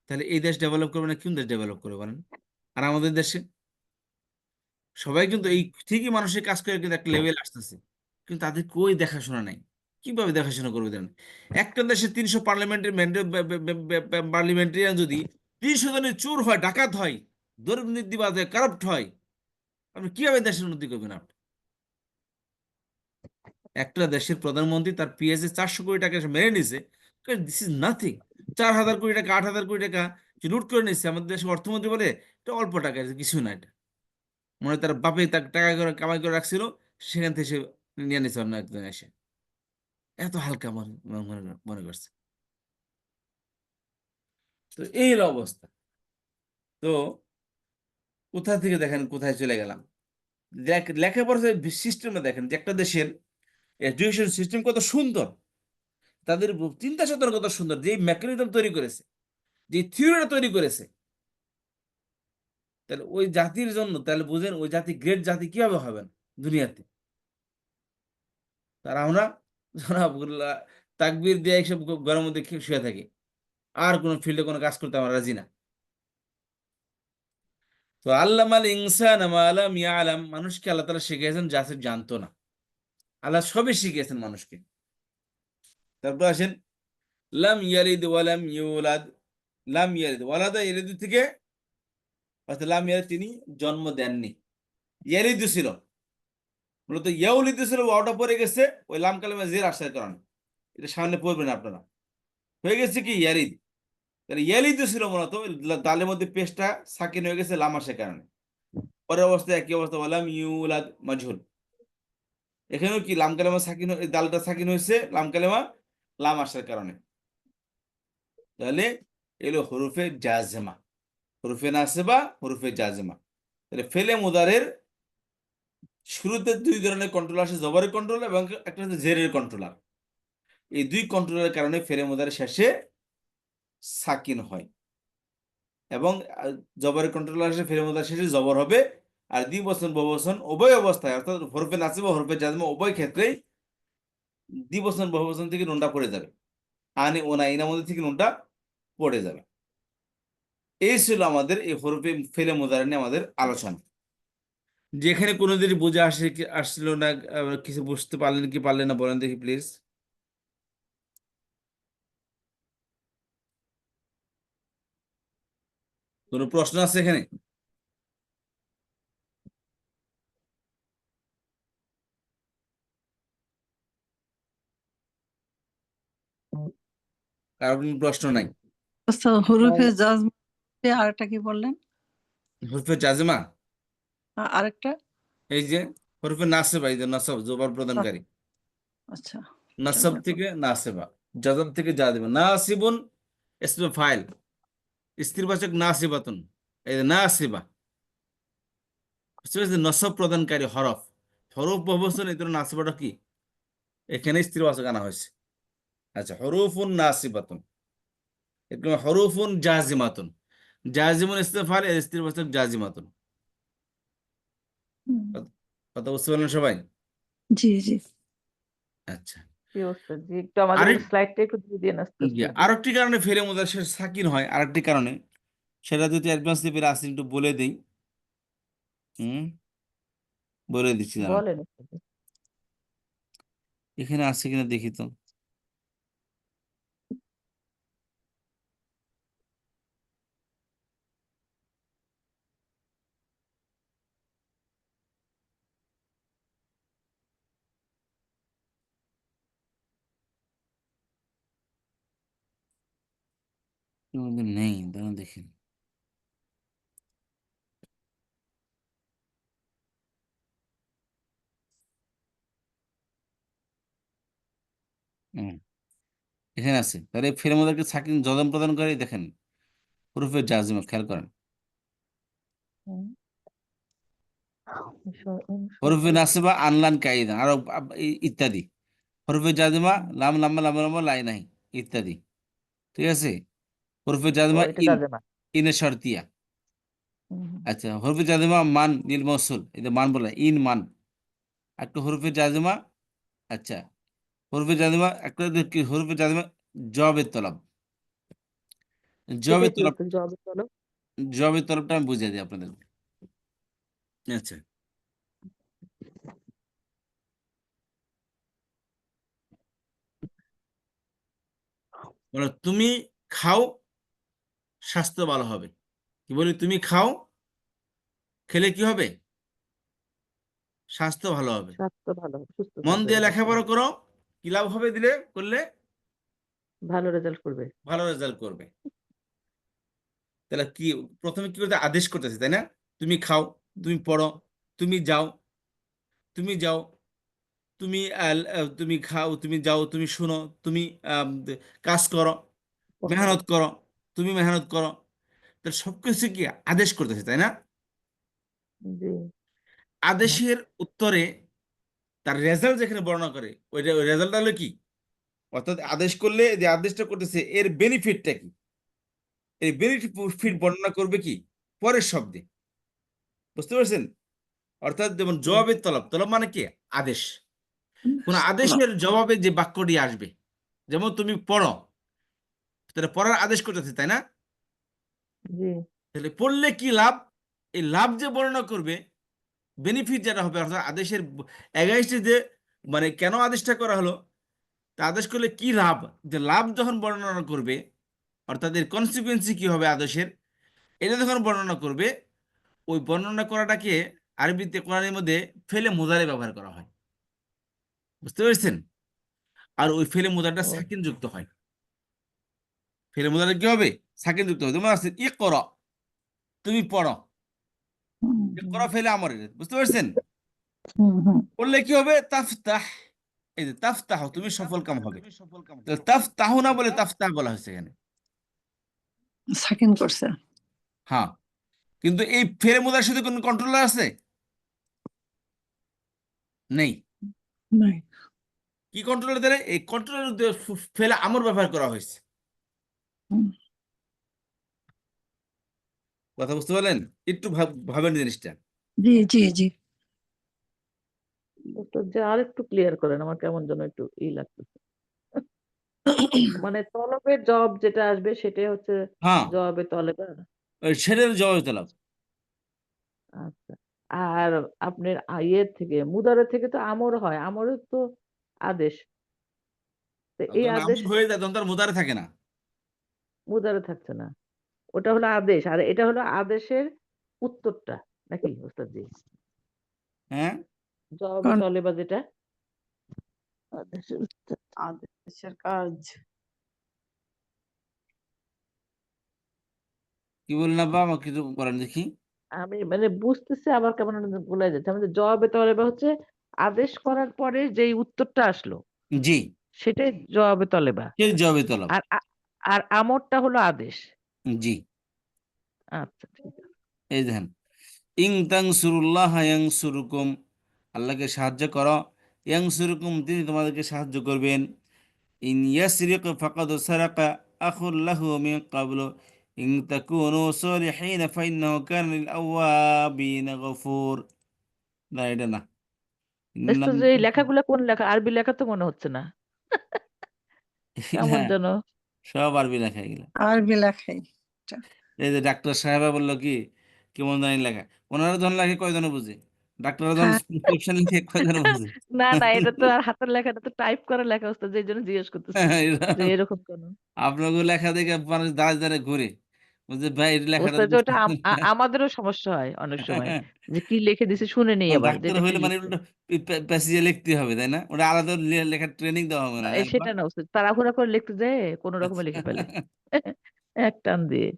তাহলে এই দেশ ডেভেলপ করবে না কোন দেশ ডেভেলপ করবে বলেন? আর আমাদের দেশে সবাই কিন্তু এই ঠিকই মানুষের কাজ করে কিন্তু একটা লেভেল আসতেছে, কিন্তু তাদের কই দেখাশোনা নাই। কিভাবে দেখাশোনা করবে দেন? একটা দেশে 300 পার্লামেন্টারিয়ান যদি 300 জনের চোর হয়, ডাকাত হয়, দুর্নীতিবাজ হয়, কারাপ্ট হয়, আপনি কিভাবে দেশের উন্নতি করবেন আপনি? একটা দেশের প্রধানমন্ত্রী তার পিএসএ 400 কোটি টাকা মেরে নিছে, দিস ইজ নাথিং। 4,000 কোটি টাকা, 8,000 কোটি টাকা যে লুট করে নিচ্ছে, আমাদের দেশের অর্থমন্ত্রী বলে এটা অল্প টাকা, এটা কিছু না। এটা মনে হয় তার বাপে তার টাকা করে কামাই করে রাখছিল, সেখান থেকে সে নিয়ে নিছে অন্য একজন এসে। এত হালকা মনে করছে। তো এই হলো অবস্থা। তো কোথা থেকে দেখেন কোথায় চলে গেলাম। লেখাপড়া সিস্টেমে দেখেন যে একটা দেশের এডুকেশন সিস্টেম কত সুন্দর, তাদের চিন্তা চেতনা কত সুন্দর, যে মেকানিজম তৈরি করেছে, যে থিওরিটা তৈরি করেছে। তাহলে ওই জাতির জন্য, তাহলে বুঝেন ওই জাতি গ্রেট জাতি কিভাবে হবেন দুনিয়াতে। তারা আমরা জনাব তাকবীর দিয়ে এইসব ঘরের মধ্যে শুয়ে থাকি, আর কোনো ফিল্ডে কোনো কাজ করতে আমরা রাজি না। তো আল্লামাল ইনসান মা লাম ইয়ালাম, মানুষকে আল্লাহ তাআলা শিখিয়েছেন যা সে জানতো না। আল্লাহ সবই শিখিয়েছেন মানুষকে। তারপর আসেন, লাম ইয়ালিদ ওয়া লাম ইউলাদ। লাম ইয়ালিদ, ওয়ালাদা ইয়ালিদ থেকে, অর্থাৎ লাম ইয়ালিদ তিনি জন্ম দেননি। ইয়ালিদ ছিল, মূলত ইয়াউলিদ ছিল, ওয়াওটা পড়ে গেছে ওই লাম কালিমা জের আসার কারণে। এটা সামনে পড়বেন আপনারা, হয়ে গেছে কি ইয়ালিদ। তাহলে ইয়ালিদ ছিল মূলত, দালের মধ্যে পেশটা সাকিন হয়ে গেছে লাম আসার কারণে। পরের অবস্থায় একই অবস্থা, ওয়ালাম ইউলাদ মাজহুল। এখানেও কি লাম কালেমা সাকিন, দালটা সাকিন হয়েছে লাম কালেমা লাম আসার কারণে। তাহলে এলো হরুফে জাজেমা, হরুফে নাসেবা, হরুফে জাজেমা। তাহলে ফেলে মুদারের শুরুতে 2 ধরনের কন্ট্রোল আসে, জবরের কন্ট্রোল এবং একটা হচ্ছে জেরের কন্ট্রোলার। এই 2 কন্ট্রোলের কারণে ফেলে মুদারের শেষে সাকিন হয়, এবং জবরের কন্ট্রোলার আসে ফেলে মুদারের শেষে জবর হবে, আর দ্বিবচন বহুবচন উভয় অবস্থায় অর্থাৎ হরফে নাসিব ও হরফে জাজম উভয় ক্ষেত্রেই দ্বিবচন বহুবচন থেকে নুনটা পড়ে যাবে, আনে ওনা ইনার মধ্যে থেকে নুনটা পড়ে যাবে। এই ছিল আমাদের এই হরফে ফেলে মুদারে নিয়ে আমাদের আলোচনা। যেখানে কোনোদিনই বুঝে আসছিল না, কিছু বুঝতে পারলেন কি পারলেন না বলেন দেখি প্লিজ। কোনো প্রশ্ন আছে এখানে? কারো কোনো প্রশ্ন নাই? আচ্ছা, হরফে জাজম আরেকটা কি বললেন? হরফে জাজমা আরেকটা? এই যে হরফে নাসেবা, এই যে নাসব জবর প্রদানকারী, আচ্ছা, নাসব থেকে নাসেবা, জাজম থেকে জাজমা। নাসিবুন ইসমে ফাইল, স্ত্রীবাচক নাসিবাতুন, এই যে নাসিবা বুঝতে পেরেছেন? নসব প্রদানকারী হরফ, হরফ বহুবচন, এই জন্য নাসিবাটা কি এখানে স্ত্রীবাচক আনা হয়েছে। আচ্ছা, হরুফুন নাসিবাতুন, এরকম হরুফুন জাজিমাতুন, জাজিমুন ইসমে ফাইল, এর স্ত্রীবাচক জাজিমাতুন। হুম, কথা বুঝতে পারলেন সবাই? জি জি। আচ্ছা, জি ওস্তাদ জি, একটু আমাদের আরেক স্লাইডটা একটু দিয়ে দিন আস্তে জি, আস্তে। আরেকটি কারণে ফেলে মুদার শেষ সাকিন হয়, আরেকটি কারণে, সেটা যদি অ্যাডভান্স লেভেলে আসি একটু বলে দিই। বলে দিচ্ছি দাঁড়ান, বলেন উস্তাদ। এখানে আছে কিনা দেখি তো। এর মধ্যে নেই, দাঁড়ান দেখি। হুম, এখানে আছে। তাহলে ফেলে মুদারকে সাকিন জজম প্রদান করে, দেখেন হরফে জাজিমা খেয়াল করেন। হুম। হরফে নাসিবা আনলান কাইদা, আরো ইত্যাদি। হরফে জাজিমা লাম লাম্মা লাম্মা লাম্মা লাই নাই ইত্যাদি, ঠিক আছে? হরফে ও জাজিমা এটা ইন, জাজেমা। ইনে শর্তিয়া। হুম, আচ্ছা, হরফে জাজিমা মান নীল মৌসুল, এটা মান বলে ইন মান। একটা হরফে জাজিমা, আচ্ছা হরফে জাজিমা একটা কি হরফে জাজিমা জবের তলব, এটা জবের কি তলব, উস্তাদ? জবাব বলো। জবের তলবটা আমি বুঝিয়ে দিই আপনাদের। আচ্ছা, বলো তুমি খাও স্বাস্থ্য ভালো হবে। কি বলি? তুমি খাও, খেলে কি হবে? স্বাস্থ্য ভালো হবে। স্বাস্থ্য ভালো হবে, সুস্থ মন থাকবে, দিয়ে অবশ্যই লেখাপড়া হবে। করো, কি লাভ হবে দিলে করলে? ভালো রেজাল্ট করবে। ভালো রেজাল্ট করবে। তাহলে কি প্রথমে কি করতে আদেশ করতেছে, তাই না? তুমি খাও, তুমি পড়ো, তুমি যাও, তুমি যাও, তুমি তুমি খাও, তুমি যাও, তুমি শুনো, তুমি কাজ করো, পড়ো। মেহনত করো, তুমি মেহনত করো। তাহলে সবকিছু কি আদেশ করতেছে, তাই না? জি। আদেশের উত্তরে তার রেজাল্ট যেখানে বর্ণনা করে, ওই রেজাল্টটা হলো কি? অর্থাৎ আদেশ করলে যে আদেশটা করতেছে এর বেনিফিটটা কি, এই বেনিফিট বর্ণনা করবে কি পরের শব্দে। বুঝতে পারছেন? অর্থাৎ যেমন জি। জবাবের তলব, তলব মানে কি আদেশ। কোন আদেশের জবাবে যে বাক্যটি আসবে, যেমন তুমি পড়ো, তাহলে পড়ার আদেশ করতেছে, তাই না? জি। তাহলে পড়লে কি লাভ, এই লাভ যে বর্ণনা করবে, বেনিফিট যেটা হবে, অর্থাৎ আদেশের এগেইনস্টে যে মানে কেন আদেশটা করা হলো, তা আদেশ করলে কি লাভ, যে লাভ যখন বর্ণনা করবে, অর্থাৎ এর কনসিকুয়েন্সি কি হবে আদেশের, এটা যখন বর্ণনা করবে, ওই বর্ণনা করাটাকে আরবিতে কোরআনের মধ্যে ফেলে মুদারে ব্যবহার করা হয়। বুঝতে পেরেছেন? আর ওই ফেলে মুদারটা ও সাকিন যুক্ত হয়। ফেলে মুদারে কি হবে? সাকিন যুক্ত হবে। যেমন আছে ইকরা, তুমি পড়ো, ইকরা ফেলে আমরের, বুঝতে পারছেন? পড়লে কি হবে? তাফতাহ, এই যে তাফতাহ, তুমি সফল কাম হবে। তাহলে তাফতাহু না বলে তাফতাহ বলা হয়েছে এখানে। সাকিন করছে। হ্যাঁ, কিন্তু এই ফেলে মুদার সাথে কোনো কন্ট্রোলার আছে? নেই। নাই। কি কন্ট্রোলার দেয়? এই কন্ট্রোলার ফেলে আমর ব্যবহার করা হয়েছে। হুম, কথা বুঝতে পারলেন? একটু ভাবেন জিনিসটা। জি জি জি উস্তাদ যে আর একটু ক্লিয়ার করেন, আমার কেমন যেন একটু লাগতেছে। মানে তলবের জব যেটা আসবে সেটাই হচ্ছে হ্যাঁ, জবাবে তলেবা। ওই ছেলের জবাব তলব। আচ্ছা। আর আপনার ইয়ের থেকে মুদারের থেকে তো আমর হয়, আমরের তো আদেশ। তো এই যখন আদেশ আমর হয়ে যায় তখন তার মুদারে থাকে না। মুদারে থাকছে না, ওটা হলো আদেশ, আর এটা হলো আদেশের উত্তরটা নাকি ওস্তাদজি? হ্যাঁ, জবাবে কোন তলেবা যেটা আদেশের উত্তর। আদেশের কাজ। কি বললেন আব্বা, আমাকে কিছু বলেন দেখি। আমি মানে বুঝতেছি, আবার কেমন যেন ভুলে যাচ্ছে। আমাদের জবাবে তলেবা হচ্ছে আদেশ করার পরে যেই উত্তরটা আসলো জি, সেটাই জবাবে তলেবা। সে জবাবে তলব। আর আর আমরটা হলো আদেশ। জি, আচ্ছা, ঠিক আছে। এই দেখেন, ইং তানসুরুল্লাহ ইয়ানসুরুকুম, আল্লাহকে সাহায্য করো, ইয়ানসুরুকুম, তিনি তোমাদেরকে সাহায্য করবেন। ইন ইয়াসরিক ফাকাদ সারাকা আখুল লাহু মিন ক্বাবলু ইন তাকুনু সালিহিন ফাইন্নাহু কানা লিল আওয়াবিন গফুর। না, এটা না। ওস্তাদ যে এই লেখাগুলা কোন লেখা? আরবি লেখা তো মনে হচ্ছে না। কেমন হ্যাঁ, যেন। সব আরবি লেখা এগুলো। আরবি লেখাই এই যে ডাক্তার সাহেবা বললো কি, কেমন জানি লেখা, ওনারা যখন লেখে কয়জনে বুঝে, ডাক্তাররা যখন হ্যাঁ প্রেসক্রিপশন লিখে কয়জনে বুঝে। না না, এটা তো আর হাতের লেখা, এটা তো টাইপ করা লেখা ওস্তাদ, যে জন্য জিজ্ঞেস করতেছি যে এরকম কেন। আপনাকে লেখা দেখে মানুষ দাঁড়ে দাঁড়ে ঘুরে, বুঝছে ভাই এই লেখাটা তো ওস্তাদ যে ওটা বুঝতেছি না। আমাদেরও সমস্যা হয় অনেক সময়, যে কি লিখে দিছে শুনে নেই আবার যে ডাক্তার এটা কি হইলে মানে লিখছে। ওটা প্যাসেজে লিখতে হবে, তাই না? ওটা আলাদা লেখার ট্রেনিং দেওয়া হবে না, এই জানেন? সেটা না ওস্তাদ, তাড়াহুড়া করে লিখতে যায় কোনো রকমে লিখে ফেলে এক টান দিয়ে।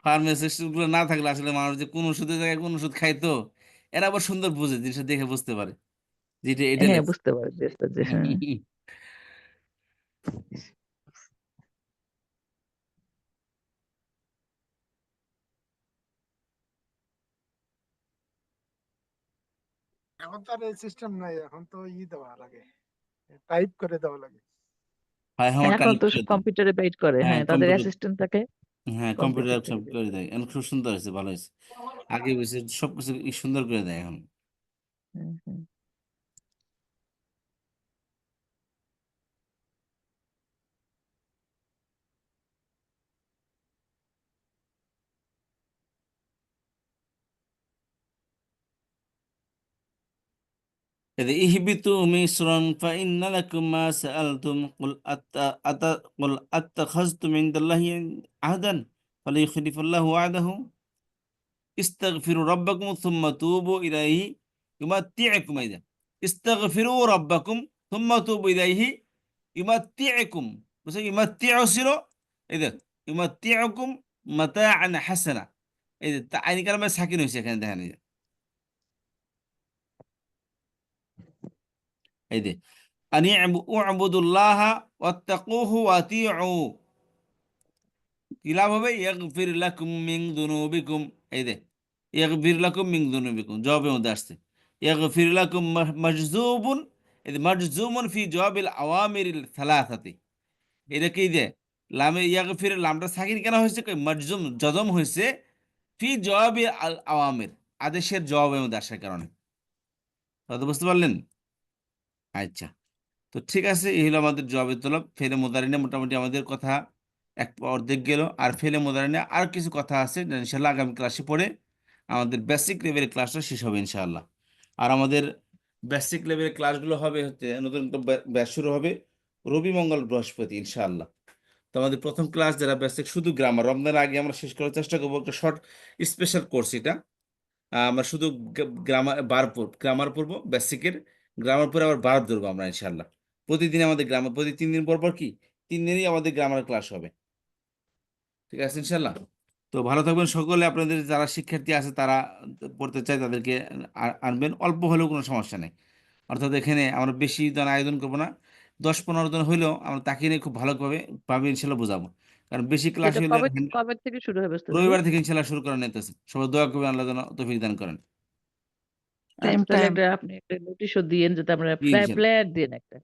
ফার্মাসিস্ট গুলো না থাকলে আসলে মানুষ যে কোন ওষুধের জায়গায় কোন ওষুধ খাইতো, এরা আবার সুন্দর বুঝে, জিনিসটা দেখে বুঝতে পারে যে এটা এটা হ্যাঁ, লেখছে। বুঝতে পারছি ওস্তাদ জি, হ্যাঁ। এখন তো আর এই সিস্টেম নাই, এখন তো দেওয়া লাগে, টাইপ করে দেওয়া লাগে। হয় আমার এখন টাইপ তো করে দেয়। কম্পিউটারে বেট করে, হ্যাঁ, হ্যাঁ, তাদের কম্পিউটার। অ্যাসিস্ট্যান্ট থাকে, হ্যাঁ, কম্পিউটার কম্পিউটার থেকে সব বের করে করে। দেয়, এখন খুব সুন্দর হয়েছে, ভালো হয়েছে। আগে বেশি সবকিছু সুন্দর করে দেয় এখন। হুম, হুম। إذا اهبطوا مصرا فإن لكم ما سألتم قل أتخذتم عند الله عهدا فليخلف الله وعده استغفروا ربكم ثم توبوا إليه يمتعكم. إذا استغفروا ربكم ثم توبوا إليه يمتعكم، بس يمتع سيرو. إذا يمتعكم متاعا حسنا. إذا يعني كلمة ساكن হইছে এখানে দেখেন। এই যে আনি উবুদুল্লাহ ওয়াত্তাকুহু ওয়াতিউ, কি লাভ হবে? ইয়াগফির লাকুম মিন যুনুবিকুম। এই যে ইয়াগফির লাকুম মিন যুনুবিকুম জবাবের মধ্যে আসছে, ইয়াগফির লাকুম মাজজুবুন, এই যে মাজজুমুন ফি জওয়াবিল আওয়ামিরিল সালাসাতি। এটা কি যে লামে ইয়াগফির, লামটা সাকিন কেন হয়েছে? মাজজুম জজম হয়েছে ফি জওয়াবি আল আওয়ামির, আদেশের জবাবের মধ্যে আসার কারণে। কথা বুঝতে পারলেন? আচ্ছা, তো ঠিক আছে, এই হলো আমাদের জবের তলব। ফেলে মোদারিনে মোটামুটি আমাদের কথা এক অর্ধেক গেল, আর ফেলে মোদারিনে আর কিছু কথা আছে, যা ইনশাল্লাহ আগামী ক্লাসে পড়ে আমাদের বেসিক লেভেলের ক্লাসটা শেষ হবে ইনশাআল্লাহ। আর আমাদের বেসিক লেভেলের ক্লাসগুলো হবে হচ্ছে নতুন ব্যাচ শুরু হবে রবি মঙ্গল বৃহস্পতি ইনশাআল্লাহ। তো আমাদের প্রথম ক্লাস যারা বেসিক শুধু গ্রামার, রমজানের আগে আমরা শেষ করার চেষ্টা করবো, একটা শর্ট স্পেশাল কোর্স এটা। আমরা শুধু গ্রামার পড়বো বেসিকের, গ্রামার পরে আবার বার ধরবো আমরা ইনশাল্লাহ। প্রতিদিন আমাদের গ্রামার, প্রতি 3 দিন পর পর কি 3 দিনই আমাদের গ্রামার ক্লাস হবে, ঠিক আছে ইনশাল্লাহ। তো ভালো থাকবেন সকলে, আপনাদের যারা শিক্ষার্থী আছে তারা পড়তে চায় তাদেরকে আনবেন, অল্প হলেও কোনো সমস্যা নেই। অর্থাৎ এখানে আমরা বেশি জন আয়োজন করবো না, 10-15 জন হইলেও আমরা তাকে নিয়ে খুব ভালোভাবে ইনশাল্লাহ বোঝাবো। কারণ বেশি ক্লাস সেটা হইলে কবে কবে থেকে শুরু হবে ওস্তাদ জি? রবিবার থেকে ইনশাল্লাহ শুরু করা নিতেছে। সবাই দোয়া করবেন, আল্লাহ যেন তৌফিক দান করেন। সেম আচ্ছা, তাহলে টাইম আপনি একটা নোটিশও দিয়েন, যাতে আমরা জি, ইনশাল্লাহ। ফ্ল্যাট দিন একটা।